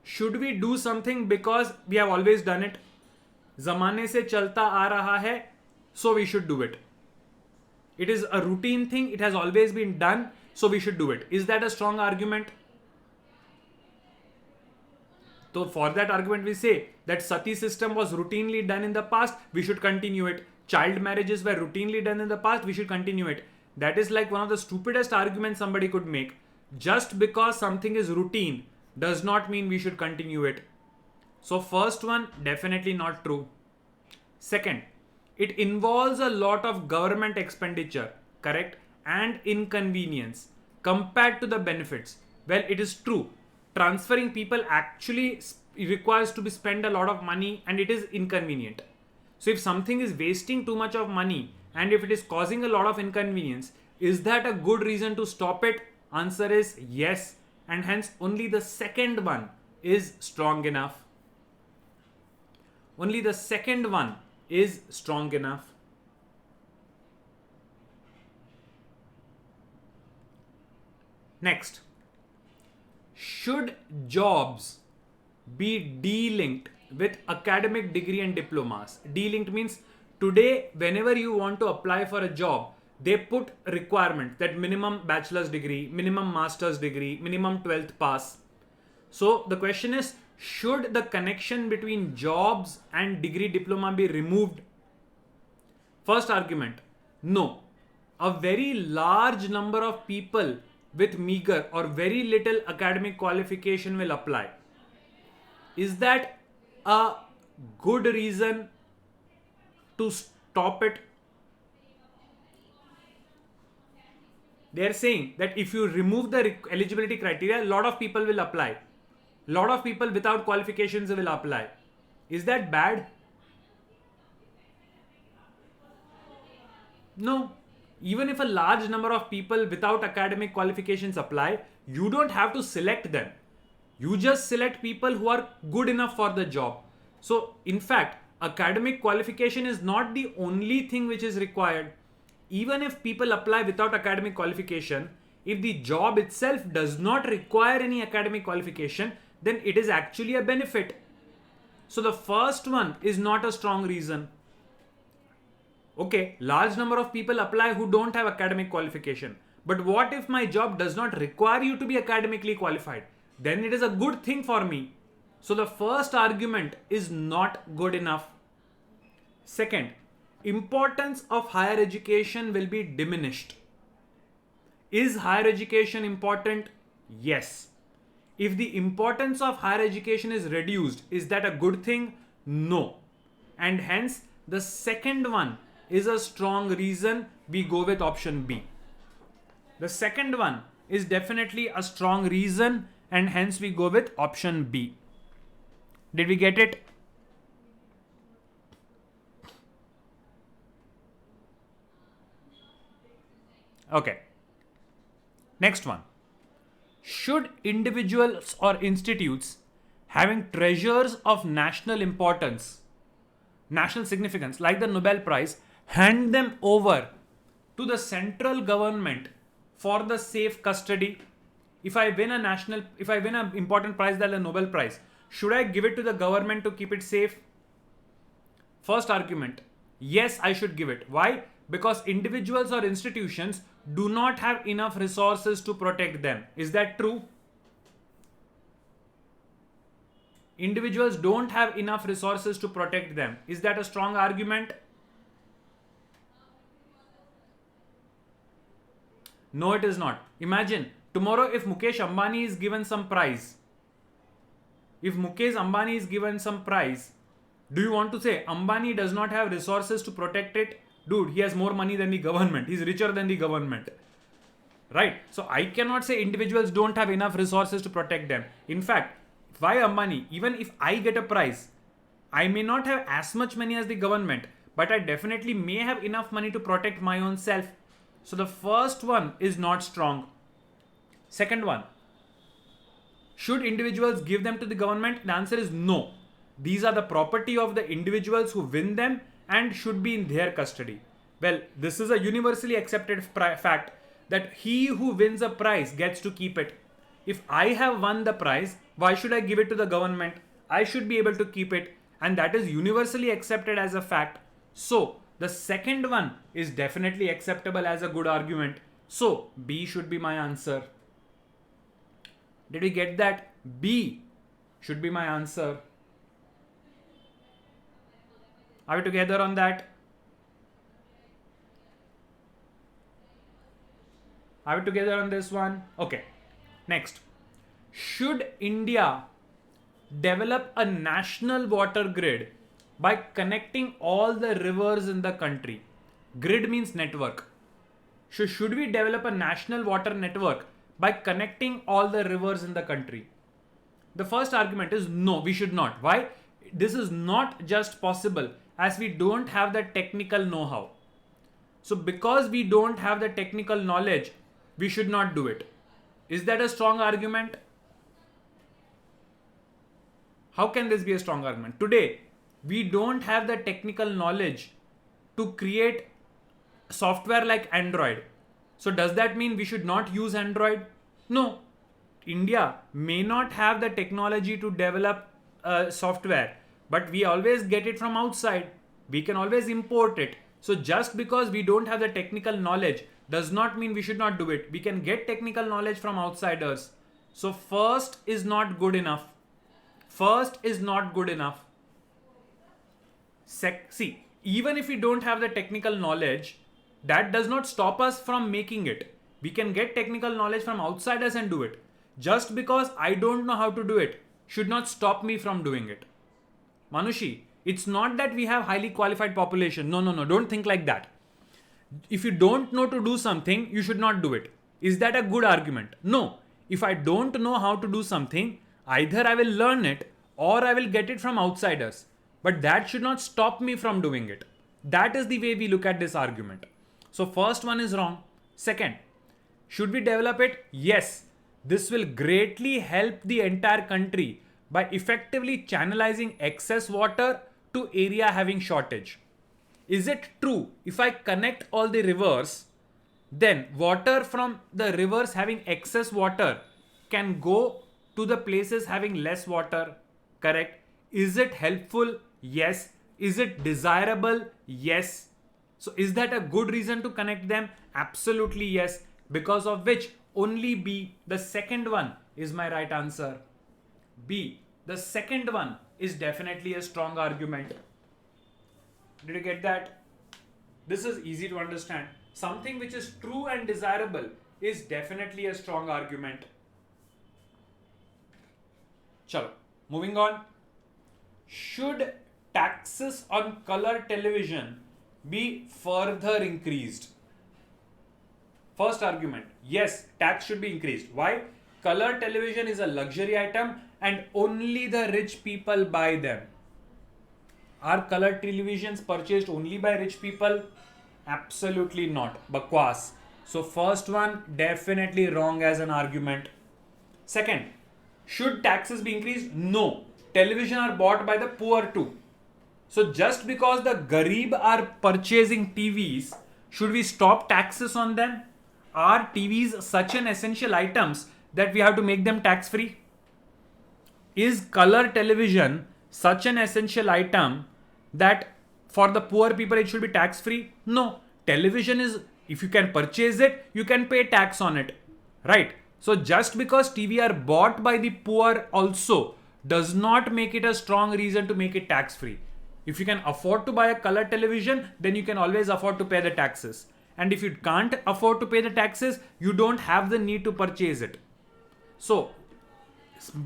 S1: Should we do something because we have always done it? Zamane se chalta aa raha hai, so we should do it. It is a routine thing. It has always been done, so we should do it. Is that a strong argument? So for that argument, we say that sati system was routinely done in the past. We should continue it. Child marriages were routinely done in the past. We should continue it. That is like one of the stupidest arguments somebody could make. Just because something is routine does not mean we should continue it. So first one, definitely not true. Second, it involves a lot of government expenditure, correct? And inconvenience compared to the benefits. Well, it is true. Transferring people actually requires to be spend a lot of money and it is inconvenient. So if something is wasting too much of money and if it is causing a lot of inconvenience, is that a good reason to stop it? Answer is yes. And hence only the second one is strong enough. Only the second one is strong enough. Next. Should jobs be de-linked with academic degree and diplomas? De-linked means today whenever you want to apply for a job, they put requirement that minimum bachelor's degree, minimum master's degree, minimum 12th pass. So the question is, should the connection between jobs and degree diploma be removed? First argument, no. A very large number of people with meager or very little academic qualification will apply. Is that a good reason to stop it? They are saying that if you remove the eligibility criteria, a lot of people will apply. A lot of people without qualifications will apply. Is that bad? No. Even if a large number of people without academic qualifications apply, you don't have to select them. You just select people who are good enough for the job. So, in fact, academic qualification is not the only thing which is required. Even if people apply without academic qualification, if the job itself does not require any academic qualification, then it is actually a benefit. So the first one is not a strong reason. Okay, large number of people apply who don't have academic qualification. But what if my job does not require you to be academically qualified? Then it is a good thing for me. So the first argument is not good enough. Second, importance of higher education will be diminished. Is higher education important? Yes. If the importance of higher education is reduced, is that a good thing? No. And hence, the second one is a strong reason we go with option B. The second one is definitely a strong reason and hence we go with option B. Did we get it? Okay. Next one. Should individuals or institutes having treasures of national importance, national significance, like the Nobel Prize, hand them over to the central government for the safe custody? If I win an important prize like the Nobel Prize, should I give it to the government to keep it safe? First argument, yes, I should give it. Why? Because individuals or institutions do not have enough resources to protect them. Is that true? Individuals don't have enough resources to protect them. Is that a strong argument? No, it is not. Imagine tomorrow if Mukesh Ambani is given some prize. If Mukesh Ambani is given some prize, do you want to say Ambani does not have resources to protect it? Dude, he has more money than the government. He's richer than the government. Right? So I cannot say individuals don't have enough resources to protect them. In fact, why Ambani? Even if I get a prize, I may not have as much money as the government, but I definitely may have enough money to protect my own self. So the first one is not strong. Second one, should individuals give them to the government? The answer is no. These are the property of the individuals who win them and should be in their custody. Well, this is a universally accepted fact that he who wins a prize gets to keep it. If I have won the prize, why should I give it to the government? I should be able to keep it, and that is universally accepted as a fact. So, the second one is definitely acceptable as a good argument. So, B should be my answer. Did we get that? B should be my answer. Are we together on that? Are we together on this one? Okay. Next. Should India develop a national water grid by connecting all the rivers in the country? Grid means network. So should we develop a national water network by connecting all the rivers in the country? The first argument is no, we should not. Why? This is not just possible as we don't have the technical know-how. So because we don't have the technical knowledge, we should not do it. Is that a strong argument? How can this be a strong argument? Today, we don't have the technical knowledge to create software like Android. So does that mean we should not use Android? No. India may not have the technology to develop software, but we always get it from outside. We can always import it. So just because we don't have the technical knowledge does not mean we should not do it. We can get technical knowledge from outsiders. So first is not good enough. First is not good enough. See, even if we don't have the technical knowledge, that does not stop us from making it. We can get technical knowledge from outsiders and do it. Just because I don't know how to do it should not stop me from doing it. Manushi, it's not that we have highly qualified population. No. Don't think like that. If you don't know to do something, you should not do it. Is that a good argument? No. If I don't know how to do something, either I will learn it or I will get it from outsiders. But that should not stop me from doing it. That is the way we look at this argument. So, first one is wrong. Second, should we develop it? Yes. This will greatly help the entire country by effectively channelizing excess water to area having shortage. Is it true? If I connect all the rivers, then water from the rivers having excess water can go to the places having less water. Correct? Is it helpful? Yes. Is it desirable? Yes. So is that a good reason to connect them? Absolutely yes. Because of which only B, the second one, is my right answer. B, the second one is definitely a strong argument. Did you get that? This is easy to understand. Something which is true and desirable is definitely a strong argument. Chalo, moving on. Should taxes on color television be further increased? First argument, yes, tax should be increased. Why? Color television is a luxury item and only the rich people buy them. Are color televisions purchased only by rich people? Absolutely not. Bakwas. So first one definitely wrong as an argument. Second, should taxes be increased? No. Television are bought by the poor too. So just because the Garib are purchasing TVs, should we stop taxes on them? Are TVs such an essential items that we have to make them tax free? Is color television such an essential item that for the poor people it should be tax free? No. Television is, if you can purchase it, you can pay tax on it. Right? So just because TV are bought by the poor also does not make it a strong reason to make it tax free. If you can afford to buy a color television, then you can always afford to pay the taxes. And if you can't afford to pay the taxes, you don't have the need to purchase it. So,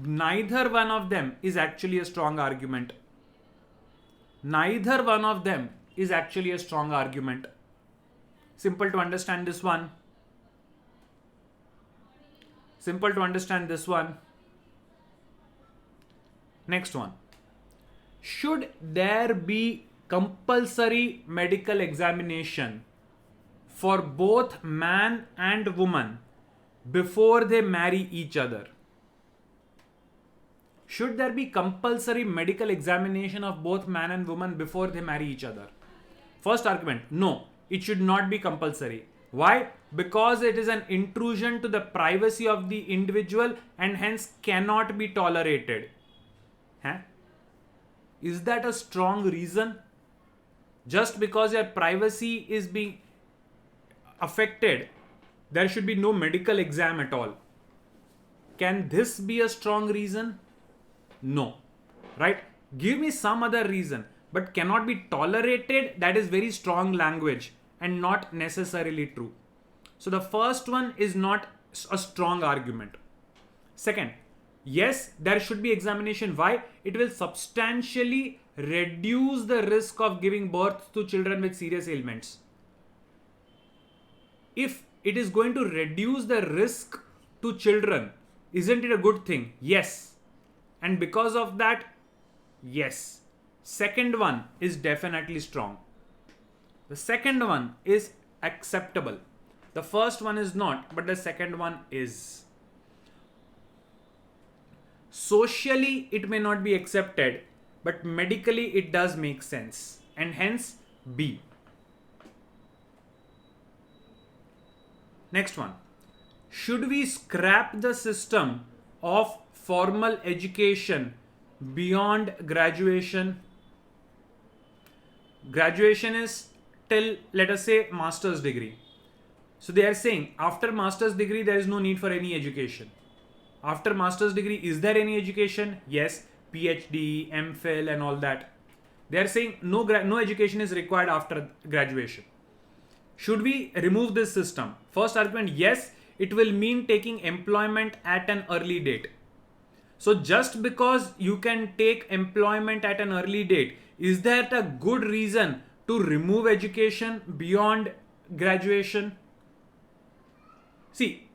S1: neither one of them is actually a strong argument. Neither one of them is actually a strong argument. Simple to understand this one. Simple to understand this one. Next one. Should there be compulsory medical examination for both man and woman before they marry each other? Should there be compulsory medical examination of both man and woman before they marry each other? First argument, no, it should not be compulsory. Why? Because it is an intrusion to the privacy of the individual and hence cannot be tolerated. Huh? Is that a strong reason? Just because your privacy is being affected, there should be no medical exam at all. Can this be a strong reason? No. Right? Give me some other reason, but cannot be tolerated. That is very strong language and not necessarily true. So the first one is not a strong argument. Second, yes, there should be examination. Why? It will substantially reduce the risk of giving birth to children with serious ailments. If it is going to reduce the risk to children, isn't it a good thing? Yes. And because of that, yes. Second one is definitely strong. The second one is acceptable. The first one is not, but the second one is. Socially, it may not be accepted, but medically it does make sense. And hence, B. Next one. Should we scrap the system of formal education beyond graduation? Graduation is till, let us say, master's degree. So they are saying after master's degree, there is no need for any education. After master's degree, is there any education? Yes, PhD, MPhil and all that. They are saying no education is required after graduation. Should we remove this system? First argument, yes, it will mean taking employment at an early date. So just because you can take employment at an early date, is that a good reason to remove education beyond graduation? See,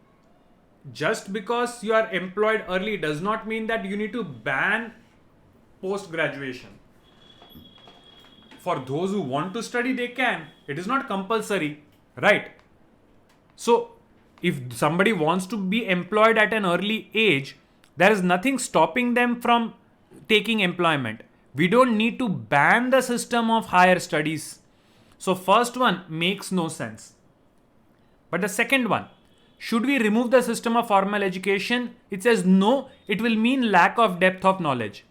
S1: just because you are employed early does not mean that you need to ban post graduation. For those who want to study, they can. It is not compulsory, right? So, if somebody wants to be employed at an early age, there is nothing stopping them from taking employment. We don't need to ban the system of higher studies. So, first one makes no sense. But the second one, should we remove the system of formal education? It says no, it will mean lack of depth of knowledge.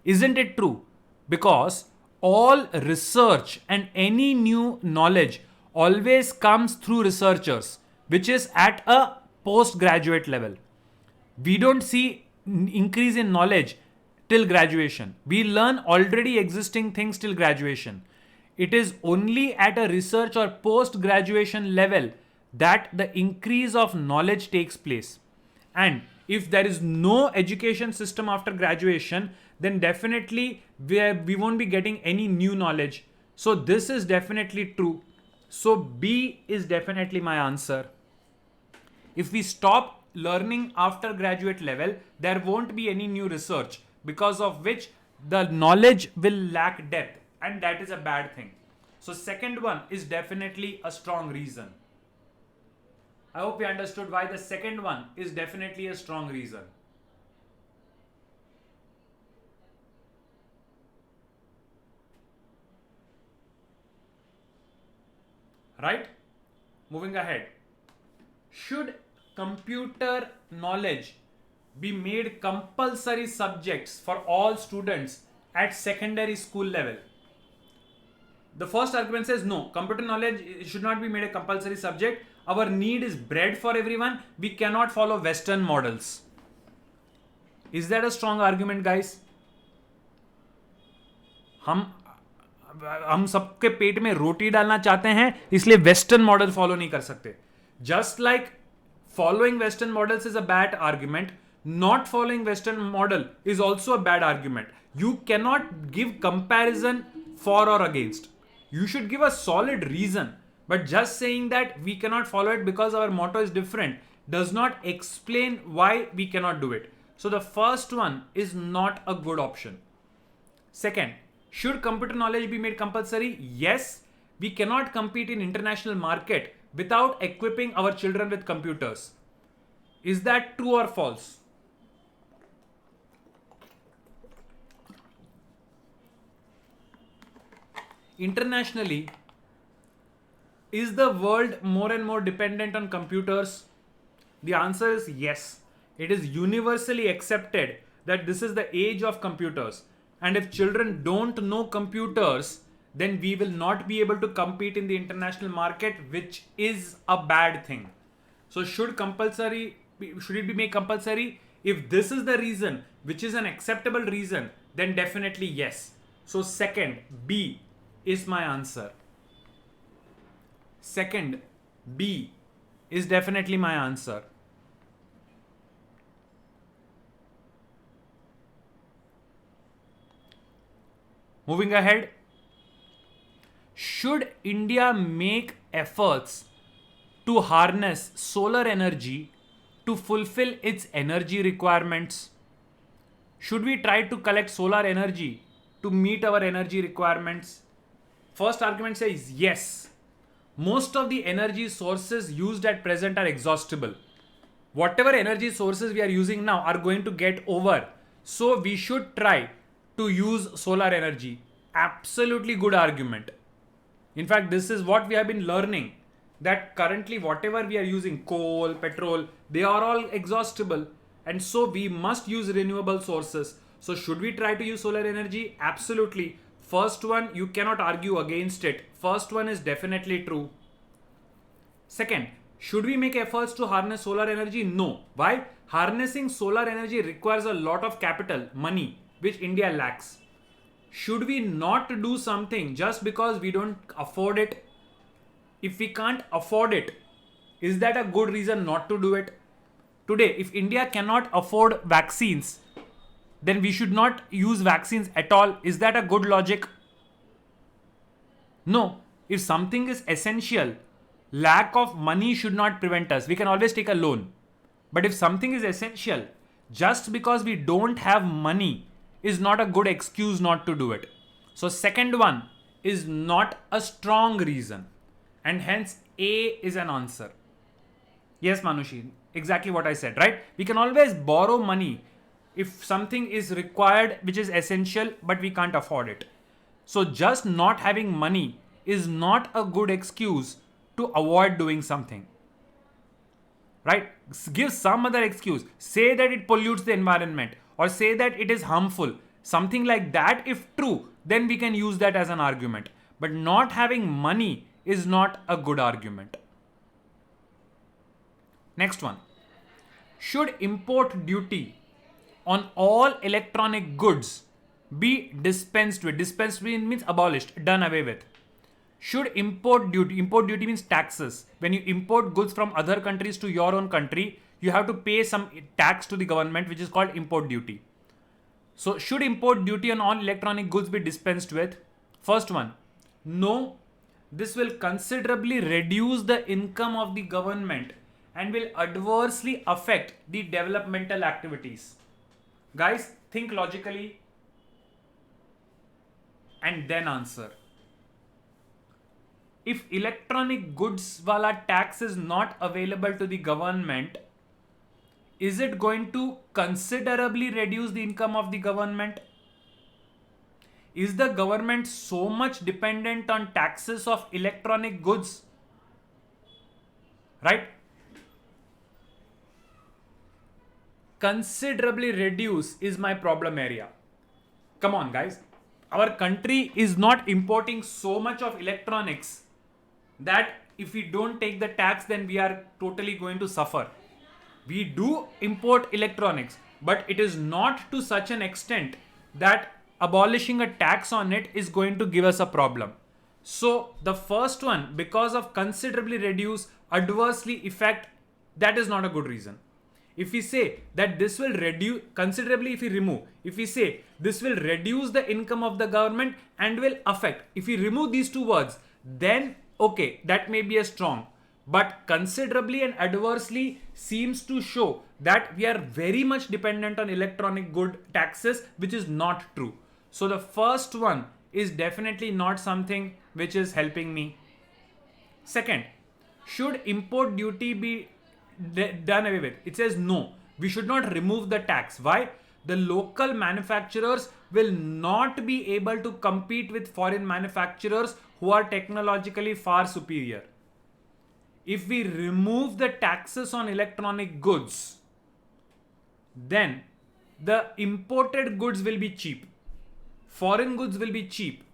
S1: Isn't it true? Because all research and any new knowledge always comes through researchers, which is at a postgraduate level. We don't see increase in knowledge till graduation. We learn already existing things till graduation. It is only at a research or post graduation level that the increase of knowledge takes place. And if there is no education system after graduation, then definitely we won't be getting any new knowledge. So this is definitely true. So B is definitely my answer. If we stop learning after graduate level, there won't be any new research, because of which the knowledge will lack depth, and that is a bad thing. So second one is definitely a strong reason. I hope you understood why the second one is definitely a strong reason. Right? Moving ahead. Should computer knowledge be made compulsory subjects for all students at secondary school level? The first argument says no, computer knowledge should not be made a compulsory subject. Our need is bread for everyone. We cannot follow Western models. Is that a strong argument, guys? हम सबके पेट में रोटी डालना चाहते हैं, इसलिए western model follow नहीं कर सकते. Just like following western models is a bad argument, not following Western model is also a bad argument. You cannot give comparison for or against. You should give a solid reason. But just saying that we cannot follow it because our motto is different does not explain why we cannot do it. So the first one is not a good option. Second, should computer knowledge be made compulsory? Yes, we cannot compete in international market without equipping our children with computers. Is that true or false? Internationally, is the world more and more dependent on computers? The answer is yes. It is universally accepted that this is the age of computers. And if children don't know computers, then we will not be able to compete in the international market, which is a bad thing. So should it be made compulsory? If this is the reason, which is an acceptable reason, then definitely yes. So second, B is my answer. Second, B is definitely my answer. Moving ahead, should India make efforts to harness solar energy to fulfill its energy requirements? Should we try to collect solar energy to meet our energy requirements? First argument says yes. Most of the energy sources used at present are exhaustible. Whatever energy sources we are using now are going to get over. So we should try to use solar energy. Absolutely good argument. In fact, this is what we have been learning, that currently whatever we are using, coal, petrol, they are all exhaustible. And so we must use renewable sources. So should we try to use solar energy? Absolutely. First one, you cannot argue against it. First one is definitely true. Second, should we make efforts to harness solar energy? No. Why? Harnessing solar energy requires a lot of capital, money, which India lacks. Should we not do something just because we don't afford it? If we can't afford it, is that a good reason not to do it? Today, if India cannot afford vaccines, then we should not use vaccines at all. Is that a good logic? No. If something is essential, Lack of money should not prevent us. We can always take a loan. But if something is essential, just because we don't have money is not a good excuse not to do it. So second one is not a strong reason. And hence A is an answer. Yes, Manushi, exactly what I said, right? We can always borrow money if something is required which is essential but we can't afford it. So just not having money is not a good excuse to avoid doing something. Right? Give some other excuse. Say that it pollutes the environment or say that it is harmful. Something like that, if true, then we can use that as an argument. But not having money is not a good argument. Next one. Should import duty on all electronic goods be dispensed with? Dispensed with means abolished, done away with. Should import duty means taxes. When you import goods from other countries to your own country, you have to pay some tax to the government, which is called import duty. So should import duty on all electronic goods be dispensed with? First one, no. This will considerably reduce the income of the government and will adversely affect the developmental activities. Guys, think logically and then answer. If electronic goods wala tax is not available to the government, is it going to considerably reduce the income of the government? Is the government so much dependent on taxes of electronic goods? Right? Considerably reduce is my problem area. Come on, guys. Our country is not importing so much of electronics that if we don't take the tax, then we are totally going to suffer. We do import electronics, but it is not to such an extent that abolishing a tax on it is going to give us a problem. So the first one, because of considerably reduce, adversely affect, that is not a good reason. If we say that this will reduce considerably, if we say this will reduce the income of the government and will affect, if we remove these two words, then okay, that may be a strong, but considerably and adversely seems to show that we are very much dependent on electronic good taxes, which is not true. So the first one is definitely not something which is helping me. Second, should import duty be done away with? It says no, we should not remove the tax. Why? The local manufacturers will not be able to compete with foreign manufacturers who are technologically far superior. If we remove the taxes on electronic goods, then the imported goods will be cheap. Foreign goods will be cheap.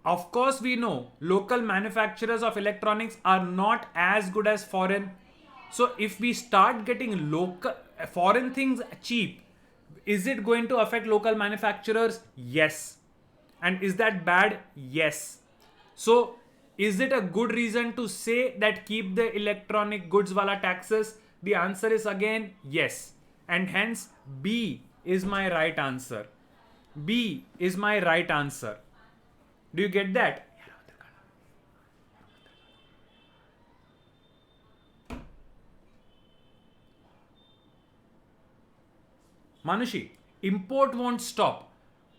S1: Of course, we know local manufacturers of electronics are not as good as foreign. So if we start getting local foreign things cheap, is it going to affect local manufacturers? Yes. And is that bad? Yes. So is it a good reason to say that keep the electronic goods wala taxes? The answer is again yes. And hence B is my right answer. B is my right answer. Do you get that? Manushi, import won't stop.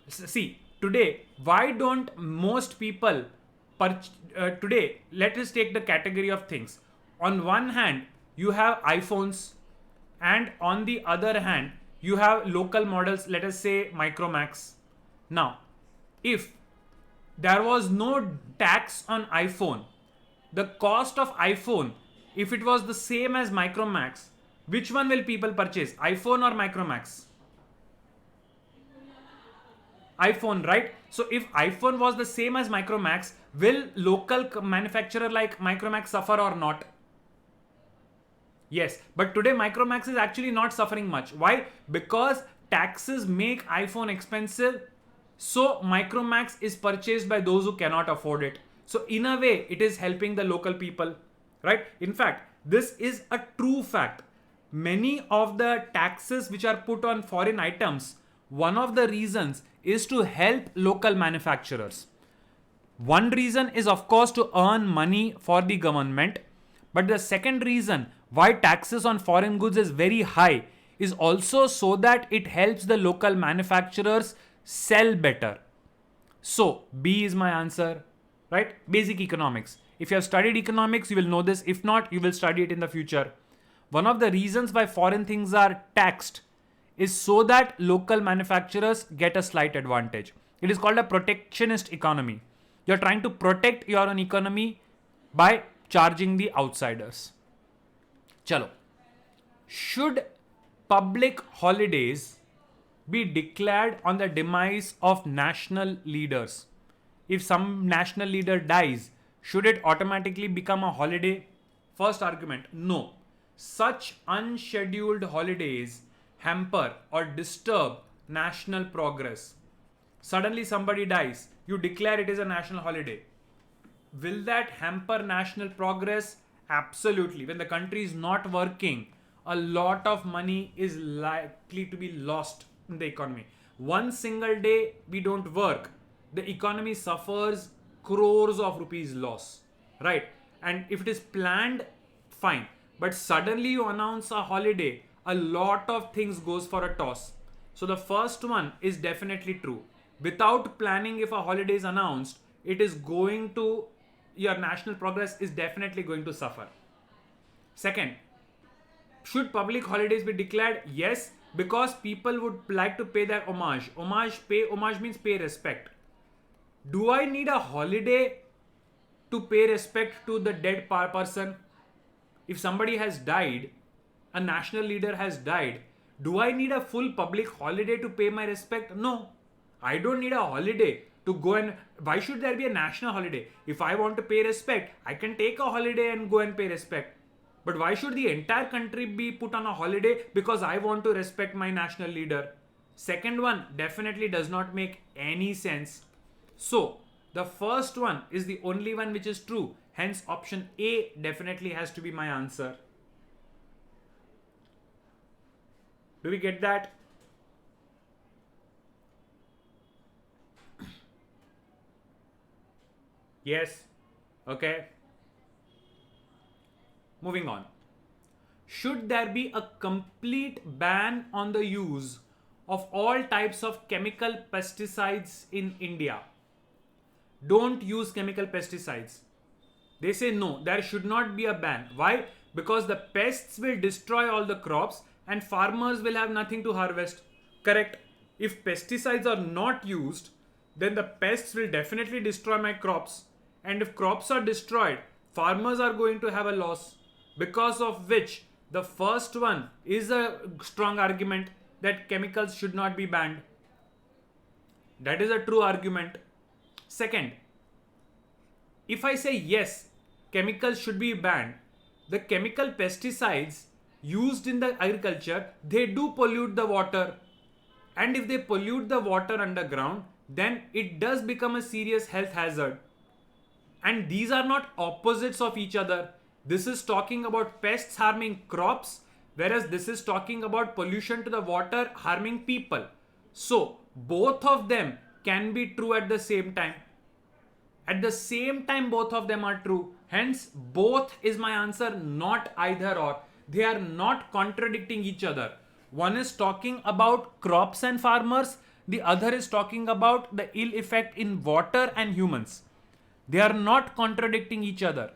S1: See, today, why don't most people today, let us take the category of things. On one hand, you have iPhones, and on the other hand, you have local models, let us say Micromax. Now, if there was no tax on iPhone, the cost of iPhone, if it was the same as Micromax, which one will people purchase? iPhone or Micromax? iPhone, right? So if iPhone was the same as Micromax, will local manufacturer like Micromax suffer or not? Yes, but today Micromax is actually not suffering much. Why? Because taxes make iPhone expensive. So Micromax is purchased by those who cannot afford it. So in a way, it is helping the local people, right? In fact, this is a true fact. Many of the taxes which are put on foreign items, one of the reasons is to help local manufacturers. One reason is, of course, to earn money for the government. But the second reason why taxes on foreign goods is very high is also so that it helps the local manufacturers sell better. So, B is my answer, right? Basic economics. If you have studied economics, you will know this. If not, you will study it in the future. One of the reasons why foreign things are taxed is so that local manufacturers get a slight advantage. It is called a protectionist economy. You're trying to protect your own economy by charging the outsiders. Chalo. Should public holidays be declared on the demise of national leaders? If some national leader dies, should it automatically become a holiday? First argument, no. Such unscheduled holidays hamper or disturb national progress. Suddenly somebody dies, you declare it is a national holiday. Will that hamper national progress? Absolutely. When the country is not working, a lot of money is likely to be lost in the economy. One single day we don't work, the economy suffers crores of rupees loss, right? And if it is planned, fine. But suddenly you announce a holiday, a lot of things goes for a toss. So the first one is definitely true. Without planning, if a holiday is announced, it is going to, your national progress is definitely going to suffer. Second, should public holidays be declared? Yes, because people would like to pay their homage. Homage means pay respect. Do I need a holiday to pay respect to the dead person? If somebody has died, a national leader has died, do I need a full public holiday to pay my respect? No. I don't need a holiday to go and. Why should there be a national holiday? If I want to pay respect, I can take a holiday and go and pay respect. But why should the entire country be put on a holiday because I want to respect my national leader? Second one definitely does not make any sense. So, the first one is the only one which is true. Hence, option A definitely has to be my answer. Do we get that? Yes. Okay. Moving on. Should there be a complete ban on the use of all types of chemical pesticides in India? Don't use chemical pesticides. They say no, there should not be a ban. Why? Because the pests will destroy all the crops and farmers will have nothing to harvest. Correct. If pesticides are not used, then the pests will definitely destroy my crops. And if crops are destroyed, farmers are going to have a loss. Because of which, the first one is a strong argument that chemicals should not be banned. That is a true argument. Second, if I say yes, chemicals should be banned, the chemical pesticides used in the agriculture, they do pollute the water. And if they pollute the water underground, then it does become a serious health hazard. And these are not opposites of each other. This is talking about pests harming crops, whereas this is talking about pollution to the water harming people. So, both of them can be true at the same time. At the same time, both of them are true. Hence, both is my answer, not either or. They are not contradicting each other. One is talking about crops and farmers, the other is talking about the ill effect in water and humans. They are not contradicting each other.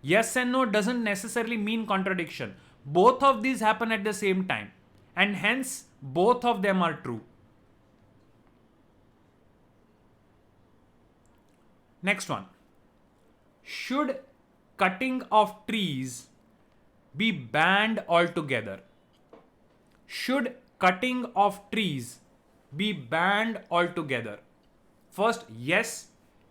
S1: Yes and no doesn't necessarily mean contradiction. Both of these happen at the same time, and hence both of them are true. Next one. Should cutting of trees be banned altogether? Should cutting of trees be banned altogether? First, yes,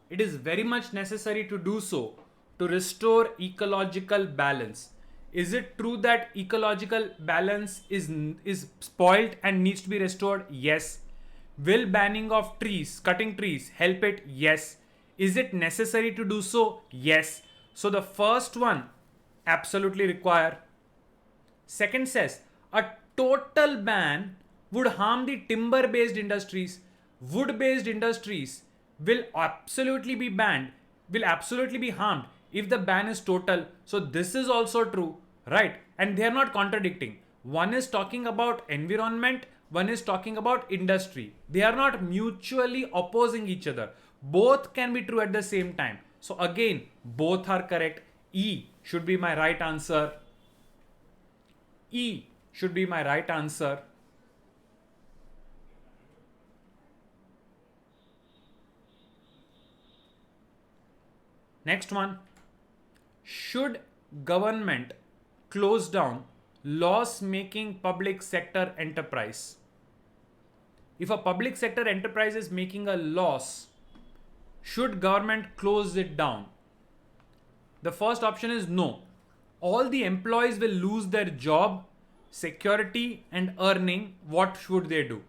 S1: it is very much necessary to do so to restore ecological balance. Is it true that ecological balance is spoiled and needs to be restored? Yes. Will banning of trees, cutting trees, help it? Yes. Is it necessary to do so? Yes. So the first one, absolutely require. Second says, a total ban would harm the timber based industries, wood based industries, will absolutely be banned, will absolutely be harmed if the ban is total. So this is also true, right? And they are not contradicting. One is talking about environment, one is talking about industry. They are not mutually opposing each other. Both can be true at the same time. So again, both are correct. E should be my right answer. E should be my right answer. Next one. Should government close down loss making public sector enterprise? If a public sector enterprise is making a loss, should government close it down? The first option is no. All the employees will lose their job, security, and earning. What should they do?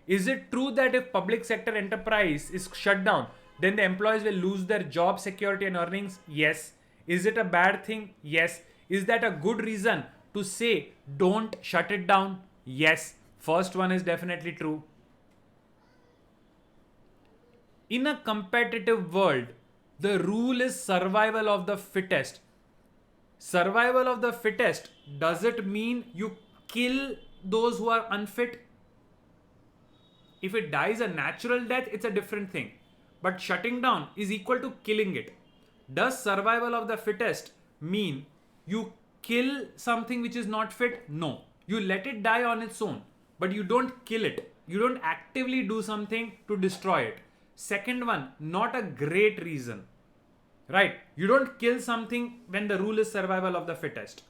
S1: Is it true that if public sector enterprise is shut down, then the employees will lose their job, security, and earnings? Yes. Is it a bad thing? Yes. Is that a good reason to say don't shut it down? Yes. First one is definitely true. In a competitive world, the rule is survival of the fittest. Survival of the fittest, does it mean you kill those who are unfit? If it dies a natural death, it's a different thing. But shutting down is equal to killing it. Does survival of the fittest mean you kill something which is not fit? No. You let it die on its own, but you don't kill it. You don't actively do something to destroy it. Second one, not a great reason. Right? You don't kill something when the rule is survival of the fittest.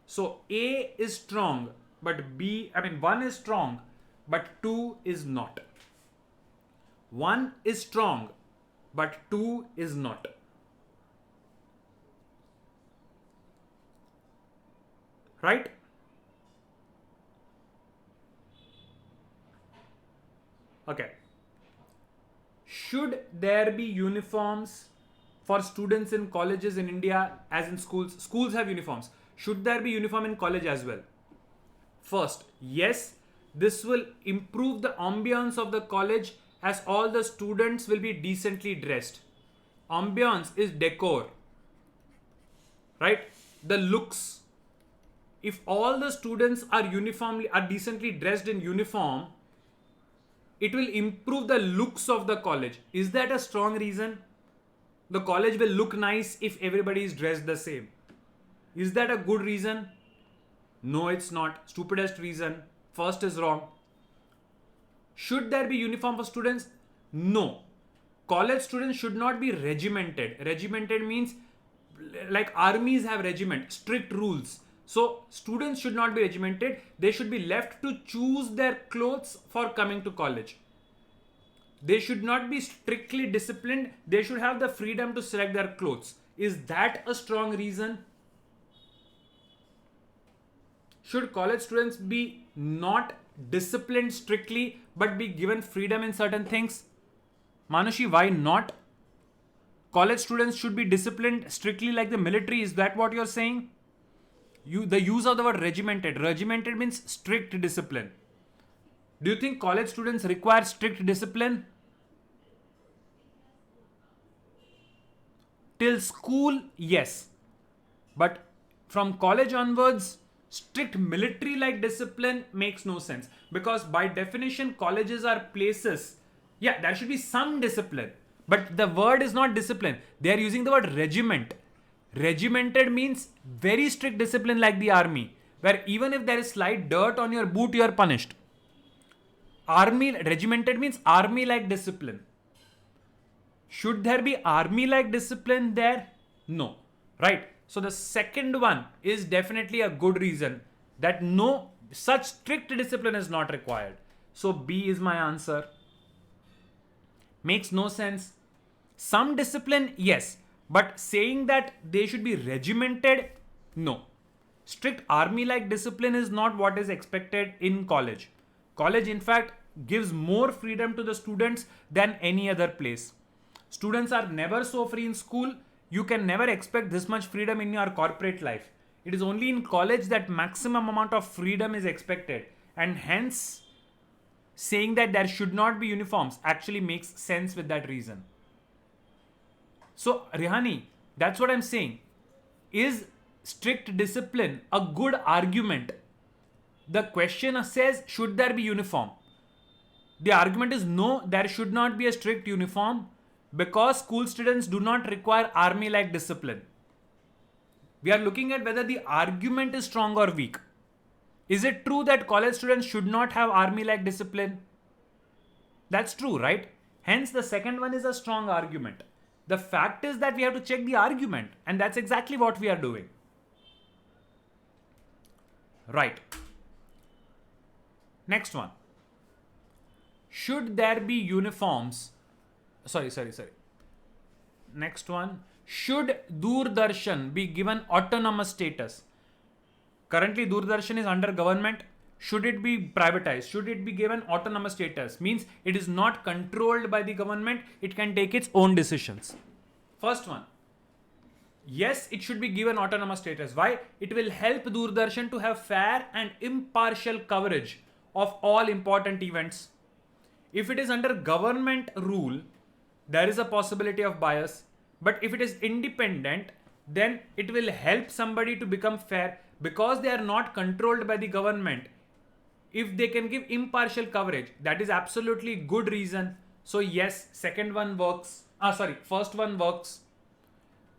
S1: So A is strong, but one is strong, but two is not. One is strong, but two is not. Right? Okay. Should there be uniforms for students in colleges in India as in schools? Schools have uniforms. Should there be uniform in college as well? First, yes, this will improve the ambience of the college as all the students will be decently dressed. Ambience is decor, right? The looks. If all the students are decently dressed in uniform, it will improve the looks of the college. Is that a strong reason? The college will look nice if everybody is dressed the same. Is that a good reason? No, it's not. Stupidest reason. First is wrong. Should there be uniform for students? No. College students should not be regimented. Regimented means like armies have regiment, strict rules. So students should not be regimented. They should be left to choose their clothes for coming to college. They should not be strictly disciplined. They should have the freedom to select their clothes. Is that a strong reason? Should college students be not disciplined strictly but be given freedom in certain things? Manushi, why not? College students should be disciplined strictly like the military. Is that what you're saying? The use of the word regimented. Regimented means strict discipline. Do you think college students require strict discipline? Till school, yes. But from college onwards, strict military like discipline makes no sense. Because by definition, colleges are places. Yeah, there should be some discipline. But the word is not discipline. They are using the word regiment. Regimented means very strict discipline like the army, where even if there is slight dirt on your boot, you are punished. Regimented means army like discipline. Should there be army like discipline there? No. Right? So the second one is definitely a good reason that no such strict discipline is not required. So B is my answer. Makes no sense. Some discipline, yes. But saying that they should be regimented, no. Strict army like discipline is not what is expected in college. College, in fact, gives more freedom to the students than any other place. Students are never so free in school. You can never expect this much freedom in your corporate life. It is only in college that maximum amount of freedom is expected. And hence, saying that there should not be uniforms actually makes sense with that reason. So, Rihani, that's what I'm saying. Is strict discipline a good argument? The question says, should there be uniform? The argument is no, there should not be a strict uniform because school students do not require army like discipline. We are looking at whether the argument is strong or weak. Is it true that college students should not have army like discipline? That's true, right? Hence, the second one is a strong argument. The fact is that we have to check the argument, and that's exactly what we are doing. Right. Next one. Should there be uniforms? Sorry. Next one. Should Doordarshan be given autonomous status? Currently, Doordarshan is under government. Should it be privatized? Should it be given autonomous status? Means it is not controlled by the government. It can take its own decisions. First one. Yes, it should be given autonomous status. Why? It will help Doordarshan to have fair and impartial coverage of all important events. If it is under government rule, there is a possibility of bias. But if it is independent, then it will help somebody to become fair because they are not controlled by the government. If they can give impartial coverage, that is absolutely good reason. So yes, second one works. First one works.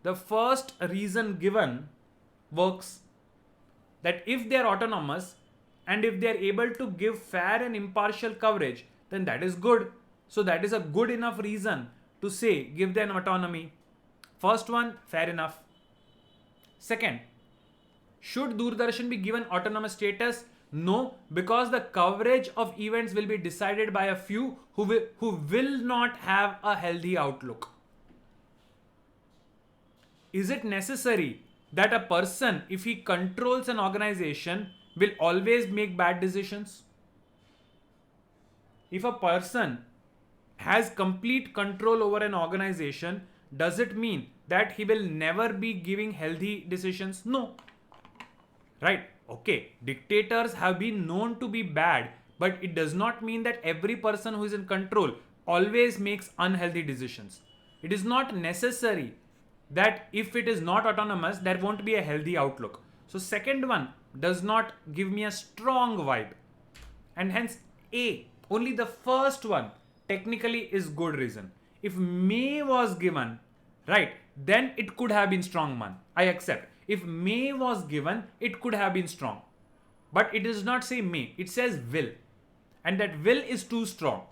S1: The first reason given works, that if they are autonomous and if they are able to give fair and impartial coverage, then that is good. So that is a good enough reason to say give them autonomy. First one, fair enough. Second, should Doordarshan be given autonomous status? No, because the coverage of events will be decided by a few who will not have a healthy outlook. Is it necessary that a person, if he controls an organization, will always make bad decisions? If a person has complete control over an organization, does it mean that he will never be giving healthy decisions? No. Right? Okay, dictators have been known to be bad, but it does not mean that every person who is in control always makes unhealthy decisions. It is not necessary that if it is not autonomous, there won't be a healthy outlook. So second one does not give me a strong vibe. And hence A, only the first one technically is good reason. If may was given, right, then it could have been strong one. I accept. If may was given, it could have been strong. But it does not say may, it says will. And that will is too strong,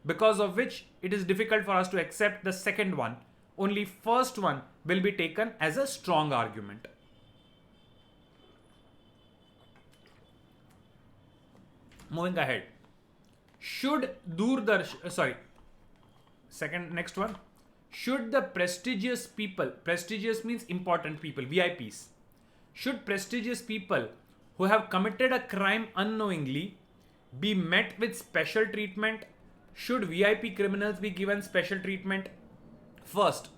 S1: because of which it is difficult for us to accept the second one. Only first one will be taken as a strong argument. Moving ahead. Should next one. Should the prestigious people, prestigious means important people, VIPs. Should prestigious people who have committed a crime unknowingly be met with special treatment? Should VIP criminals be given special treatment? First,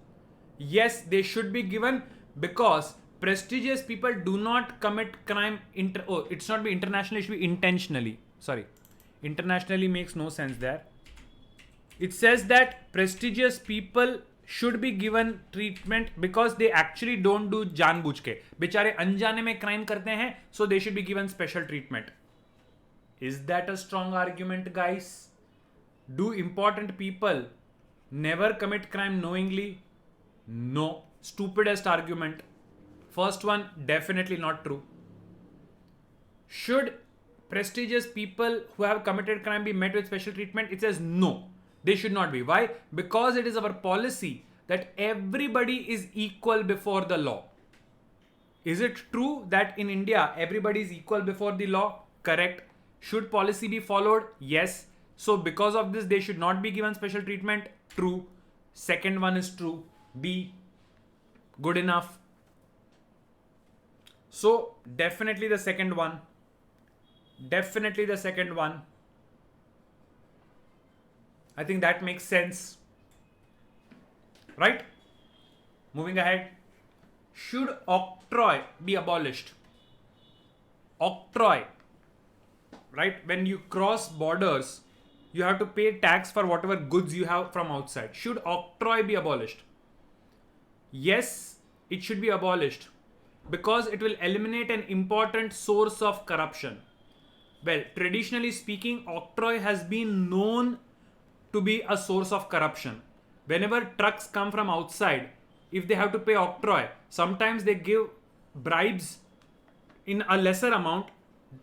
S1: yes, they should be given because prestigious people do not commit crime. It's not be internationally, it should be intentionally. Sorry, internationally makes no sense there. It says that prestigious people should be given treatment because they actually don't do जानबूझ के, बेचारे अनजाने में crime करते हैं, so they should be given special treatment. Is that a strong argument, guys? Do important people never commit crime knowingly? No. Stupidest argument. First one, definitely not true. Should prestigious people who have committed crime be met with special treatment? It says no. They should not be. Why? Because it is our policy that everybody is equal before the law. Is it true that in India everybody is equal before the law? Correct. Should policy be followed? Yes. So because of this they should not be given special treatment? True. Second one is true. B. Good enough. So definitely the second one. Definitely the second one. I think that makes sense. Right? Moving ahead. Should octroi be abolished? Octroi. Right? When you cross borders you have to pay tax for whatever goods you have from outside. Should octroi be abolished? Yes, it should be abolished because it will eliminate an important source of corruption. Well, traditionally speaking, octroi has been known to be a source of corruption. Whenever trucks come from outside, if they have to pay octroi, sometimes they give bribes in a lesser amount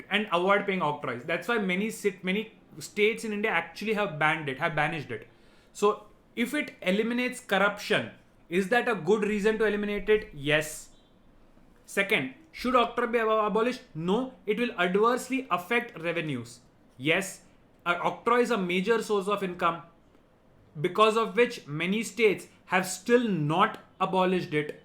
S1: and avoid paying octroys. That's why many states in India actually have banished it. So if it eliminates corruption, is that a good reason to eliminate it? Yes. Second, should octroi be abolished? No, it will adversely affect revenues. Yes, octroi is a major source of income, because of which many states have still not abolished it.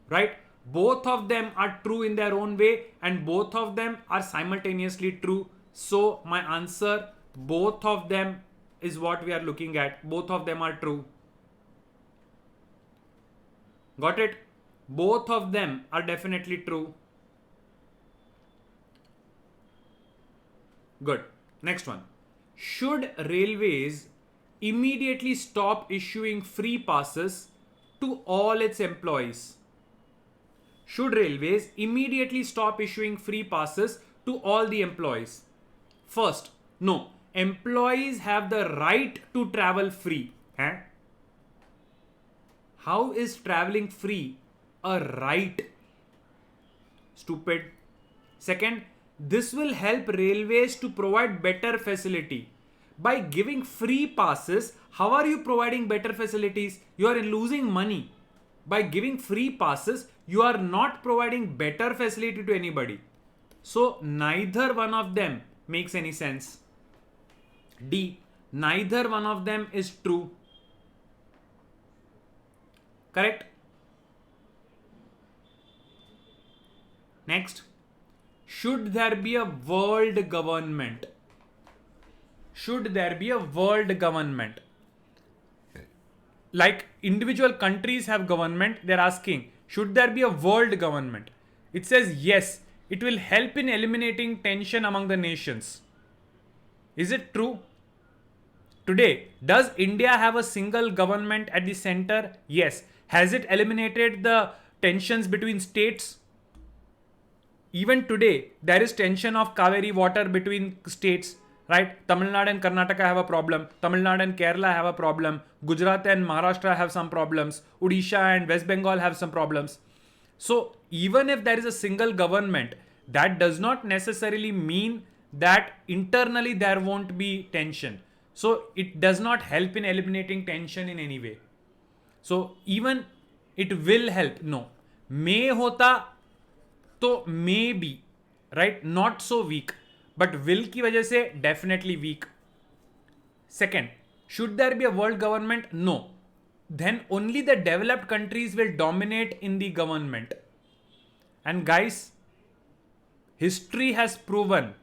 S1: Right? Both of them are true in their own way, and both of them are simultaneously true. So my answer, both of them, is what we are looking at. Both of them are true. Got it? Both of them are definitely true. Good. Next one. Should railways immediately stop issuing free passes to all its employees? Should railways immediately stop issuing free passes to all the employees? First, no. Employees have the right to travel free. How is traveling free a right? Stupid. Second, this will help railways to provide better facility. By giving free passes, how are you providing better facilities? You are losing money. By giving free passes, you are not providing better facility to anybody. So neither one of them makes any sense. D. Neither one of them is true. Correct? Next. Should there be a world government? Should there be a world government? Like individual countries have government, they're asking, should there be a world government? It says yes, it will help in eliminating tension among the nations. Is it true? Today, does India have a single government at the center? Yes. Has it eliminated the tensions between states? Even today, there is tension of Kaveri water between states, right? Tamil Nadu and Karnataka have a problem. Tamil Nadu and Kerala have a problem. Gujarat and Maharashtra have some problems. Odisha and West Bengal have some problems. So even if there is a single government, that does not necessarily mean that internally there won't be tension. So it does not help in eliminating tension in any way. So even it will help. No. May hota तो may be right not so weak but will की वजह से definitely weak. Second, should there be a world government? No. Then only the developed countries will dominate in the government. And guys, history has proven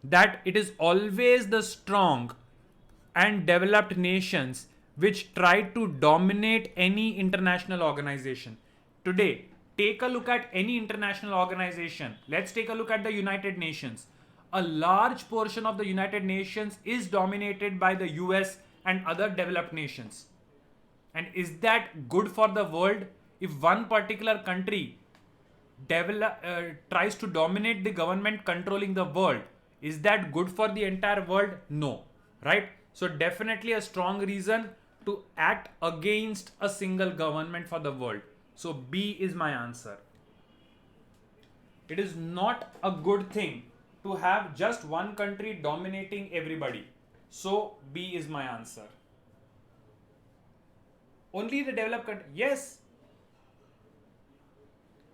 S1: that it is always the strong and developed nations which try to dominate any international organization. Today, take a look at any international organization. Let's take a look at the United Nations. A large portion of the United Nations is dominated by the US and other developed nations. And is that good for the world? If one particular country tries to dominate the government controlling the world, is that good for the entire world? No. Right? So definitely a strong reason to act against a single government for the world. So B is my answer. It is not a good thing to have just one country dominating everybody. So B is my answer. Only the developed country. Yes.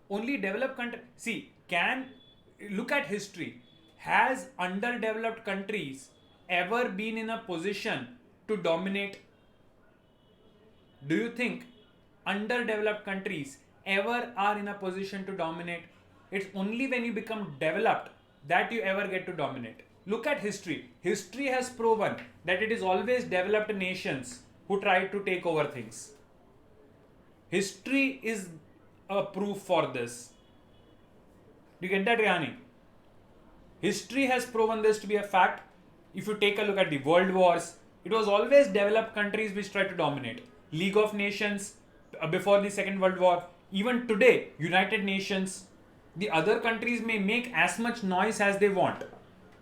S1: Only developed country. See, look at history. Has underdeveloped countries ever been in a position to dominate? Do you think underdeveloped countries ever are in a position to dominate? It's only when you become developed that you ever get to dominate. Look at history. History has proven that it is always developed nations who try to take over things. History is a proof for this. Do you get that, Rihani? History has proven this to be a fact. If you take a look at the world wars, it was always developed countries which tried to dominate. League of Nations before the Second World War, even today, United Nations, the other countries may make as much noise as they want,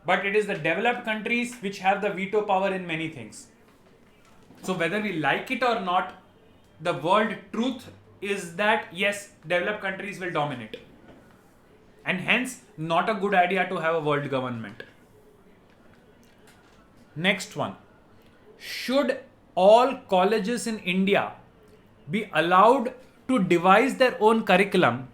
S1: but it is the developed countries which have the veto power in many things. So whether we like it or not, the world truth is that yes, developed countries will dominate. And hence, not a good idea to have a world government. Next one. Should all colleges in India be allowed to devise their own curriculum?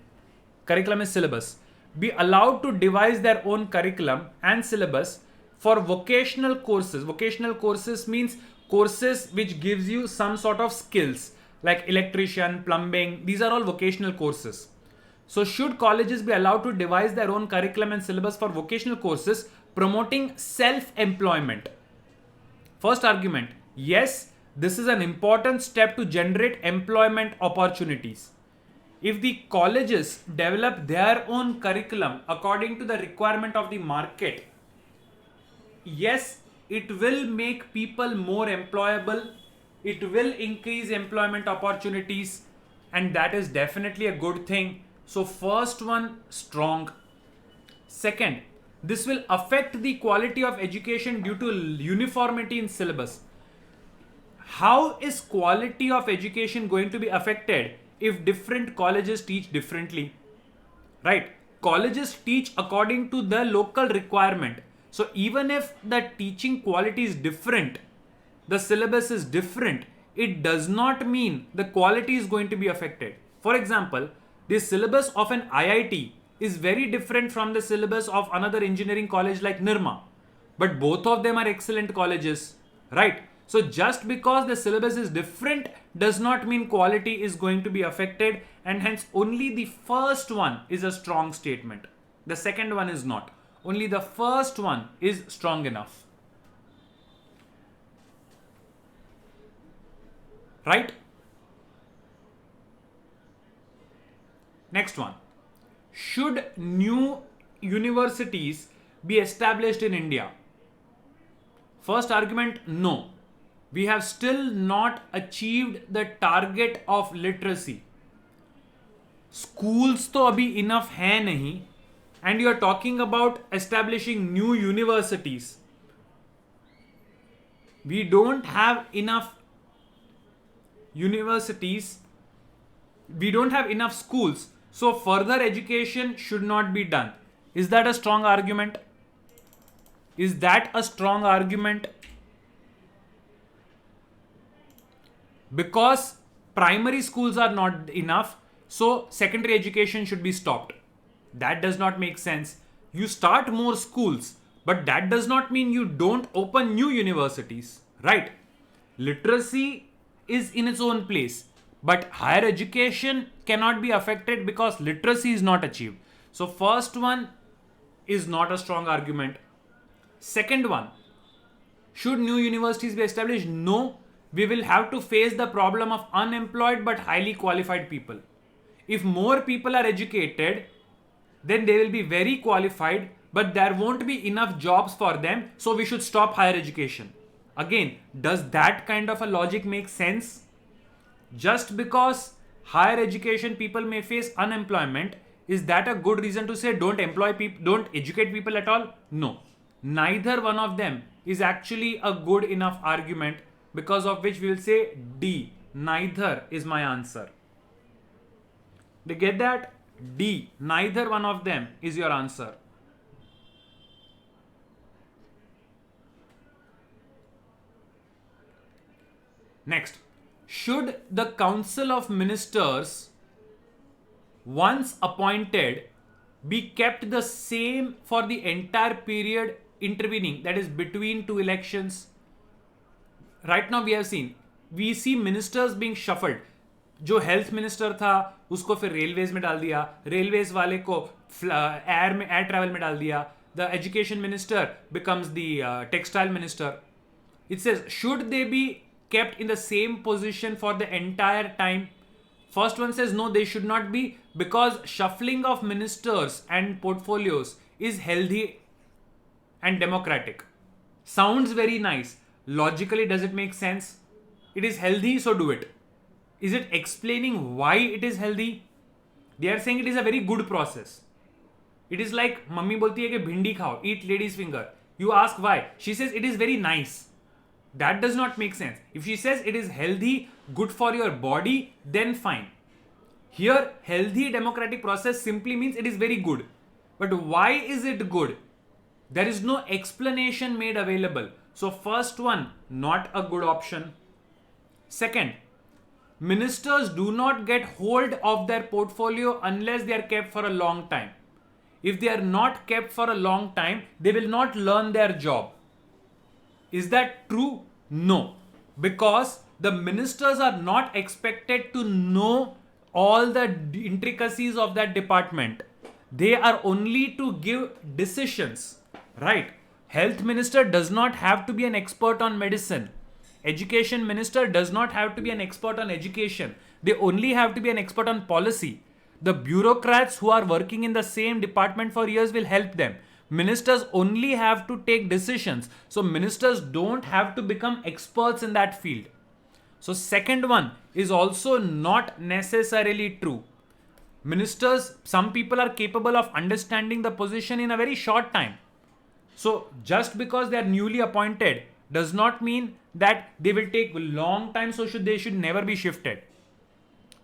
S1: Curriculum is syllabus. Be allowed to devise their own curriculum and syllabus for vocational courses. Vocational courses means courses which gives you some sort of skills like electrician, plumbing. These are all vocational courses. So should colleges be allowed to devise their own curriculum and syllabus for vocational courses promoting self-employment? First argument, yes, this is an important step to generate employment opportunities. If the colleges develop their own curriculum according to the requirement of the market, yes, it will make people more employable, it will increase employment opportunities, and that is definitely a good thing. So first one, strong. Second, this will affect the quality of education due to uniformity in syllabus. How is quality of education going to be affected if different colleges teach differently? Right? Colleges teach according to the local requirement. So even if the teaching quality is different, the syllabus is different, it does not mean the quality is going to be affected. For example, the syllabus of an IIT is very different from the syllabus of another engineering college like Nirma. But both of them are excellent colleges, right? So just because the syllabus is different does not mean quality is going to be affected, and hence only the first one is a strong statement. The second one is not. Only the first one is strong enough. Right? Next one. Should new universities be established in India? First argument, no. We have still not achieved the target of literacy. Schools तो अभी enough है नहीं, and you are talking about establishing new universities. We don't have enough universities. We don't have enough schools. So further education should not be done. Is that a strong argument? Is that a strong argument? Because primary schools are not enough, so secondary education should be stopped. That does not make sense. You start more schools, but that does not mean you don't open new universities, right? Literacy is in its own place, but higher education cannot be affected because literacy is not achieved. So first one is not a strong argument. Second one, should new universities be established? No. We will have to face the problem of unemployed but highly qualified people. If more people are educated, then they will be very qualified, but there won't be enough jobs for them, so we should stop higher education. Again, does that kind of a logic make sense? Just because higher education people may face unemployment, is that a good reason to say don't employ people, don't educate people at all? No. Neither one of them is actually a good enough argument, because of which we will say D. Neither is my answer. They get that? D. Neither one of them is your answer. Next. Should the Council of Ministers, once appointed, be kept the same for the entire period intervening, that is between two elections? Right now we see ministers being shuffled. जो health minister था उसको फिर railways में डाल दिया, railways वाले को air travel में डाल दिया. The education minister becomes the textile minister. It says should they B kept in the same position for the entire time? First one says no, they should not be, because shuffling of ministers and portfolios is healthy and democratic. Sounds very nice. Logically, does it make sense? It is healthy, so do it. Is it explaining why it is healthy? They are saying it is a very good process. It is like mummy bolti hai कि भिंडी खाओ, eat lady's finger. You ask why. She says it is very nice. That does not make sense. If she says it is healthy, good for your body, then fine. Here, healthy democratic process simply means it is very good. But why is it good? There is no explanation made available. So first one, not a good option. Second, ministers do not get hold of their portfolio unless they are kept for a long time. If they are not kept for a long time, they will not learn their job. Is that true? No. Because the ministers are not expected to know all the intricacies of that department. They are only to give decisions, right? Health minister does not have to be an expert on medicine. Education minister does not have to be an expert on education. They only have to be an expert on policy. The bureaucrats who are working in the same department for years will help them. Ministers only have to take decisions. So ministers don't have to become experts in that field. So second one is also not necessarily true. Ministers, some people are capable of understanding the position in a very short time. So just because they are newly appointed does not mean that they will take a long time, so they should never be shifted.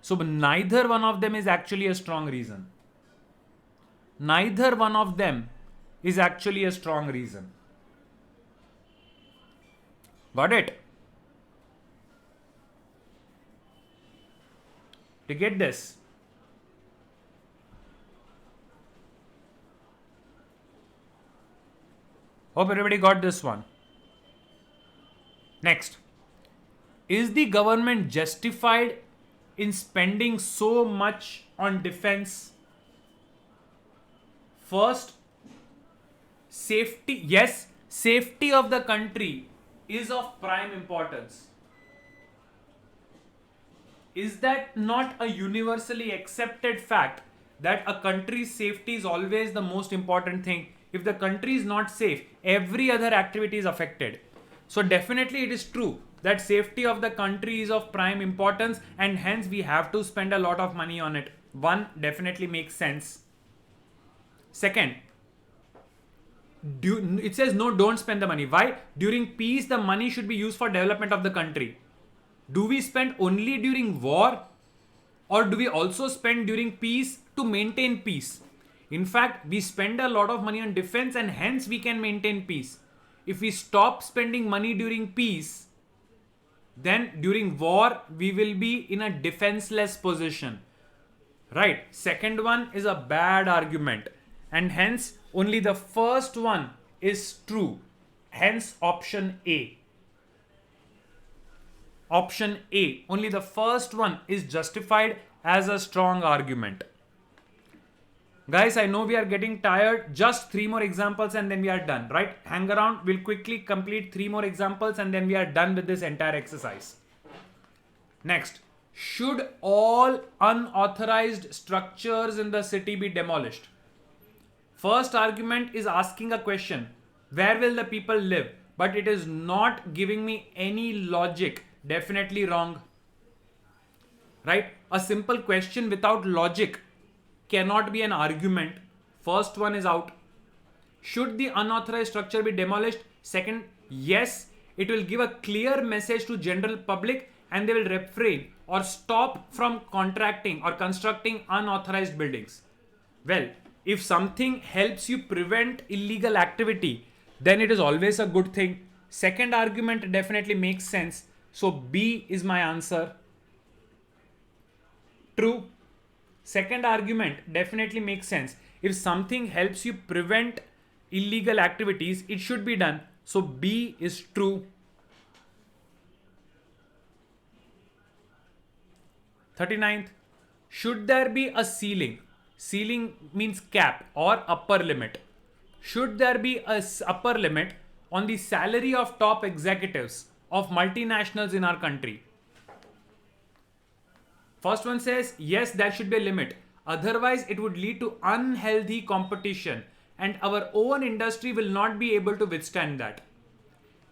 S1: So neither one of them is actually a strong reason. Neither one of them is actually a strong reason. Got it? To get this, hope everybody got this one. Next, is the government justified in spending so much on defense? First, safety. Yes, safety of the country is of prime importance. Is that not a universally accepted fact that a country's safety is always the most important thing? If the country is not safe, every other activity is affected. So definitely it is true that safety of the country is of prime importance and hence we have to spend a lot of money on it. One, definitely makes sense. Second, it says no, don't spend the money. Why? During peace, the money should be used for development of the country. Do we spend only during war or do we also spend during peace to maintain peace? In fact, we spend a lot of money on defense and hence we can maintain peace. If we stop spending money during peace, then during war, we will be in a defenseless position. Right? Second one is a bad argument. And hence, only the first one is true. Hence, option A. Option A. Only the first one is justified as a strong argument. Guys, I know we are getting tired. Just 3 more examples and then we are done, right? Hang around. We'll quickly complete 3 more examples and then we are done with this entire exercise. Next, should all unauthorized structures in the city be demolished? First argument is asking a question. Where will the people live? But it is not giving me any logic. Definitely wrong. Right? A simple question without logic cannot be an argument. First one is out. Should the unauthorized structure be demolished? Second, yes, it will give a clear message to general public and they will refrain or stop from contracting or constructing unauthorized buildings. Well, if something helps you prevent illegal activity, then it is always a good thing. Second argument definitely makes sense. So B is my answer. True. Second argument definitely makes sense. If something helps you prevent illegal activities, it should be done. So B is true. 39th. Should there be a ceiling? Ceiling means cap or upper limit. Should there be a upper limit on the salary of top executives of multinationals in our country? First one says, yes, there should be a limit. Otherwise, it would lead to unhealthy competition and our own industry will not be able to withstand that.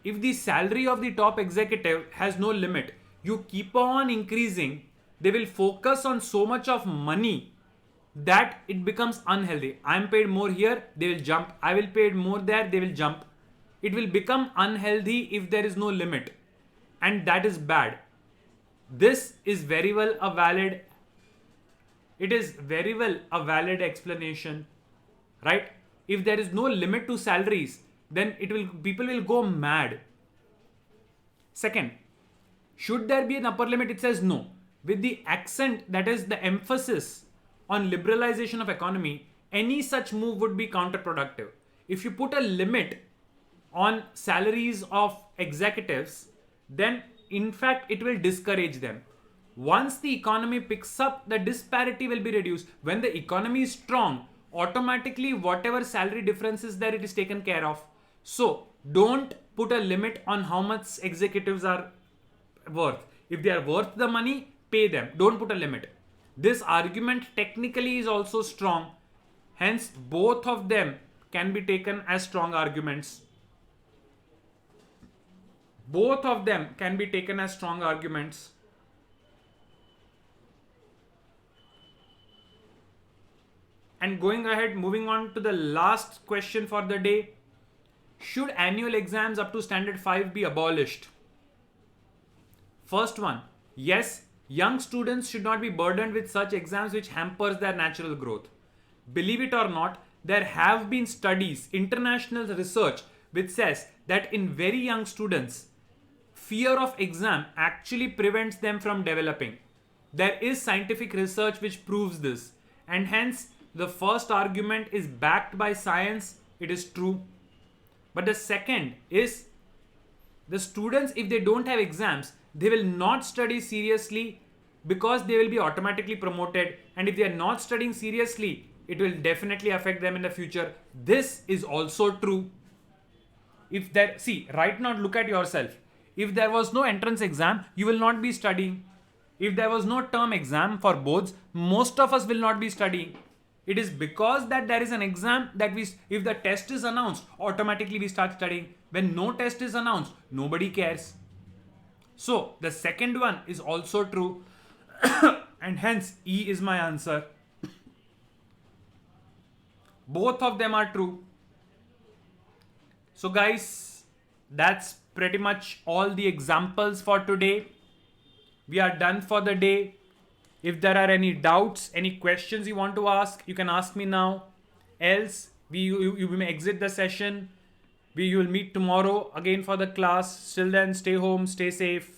S1: if the salary of the top executive has no limit, you keep on increasing, they will focus on so much of money that it becomes unhealthy. I'm paid more here, they will jump. I will paid more there, they will jump. It will become unhealthy if there is no limit, and that is bad. This is very well a valid, it is very well a valid explanation, right? If there is no limit to salaries, then it will, people will go mad. Second, should there be an upper limit? It says no. With the accent, that is the emphasis on liberalization of economy, any such move would be counterproductive. If you put a limit on salaries of executives, then in fact it will discourage them. Once the economy picks up, the disparity will be reduced. When the economy is strong, automatically whatever salary difference is there, it is taken care of. So don't put a limit on how much executives are worth. If they are worth the money, pay them. Don't put a limit. This argument technically is also strong. Hence, both of them can be taken as strong arguments. Both of them can be taken as strong arguments. And going ahead, moving on to the last question for the day. Should annual exams up to standard 5 be abolished? First one, yes, young students should not be burdened with such exams which hampers their natural growth. Believe it or not, there have been studies, international research, which says that in very young students, fear of exam actually prevents them from developing. There is scientific research which proves this, and hence the first argument is backed by science, it is true. But the second is, the students, if they don't have exams, they will not study seriously because they will be automatically promoted, and if they are not studying seriously, it will definitely affect them in the future. This is also true. If there, see, right now look at yourself. If there was no entrance exam, you will not be studying. If there was no term exam for boards, most of us will not be studying. It is because that there is an exam that we, if the test is announced, automatically we start studying. When no test is announced, nobody cares. So the second one is also true, and hence E is my answer. Both of them are true. So guys, that's pretty much all the examples for today. We are done for the day. If there are any doubts, any questions you want to ask, you can ask me now. Else, you may exit the session. You will meet tomorrow again for the class. Till then, stay home, stay safe.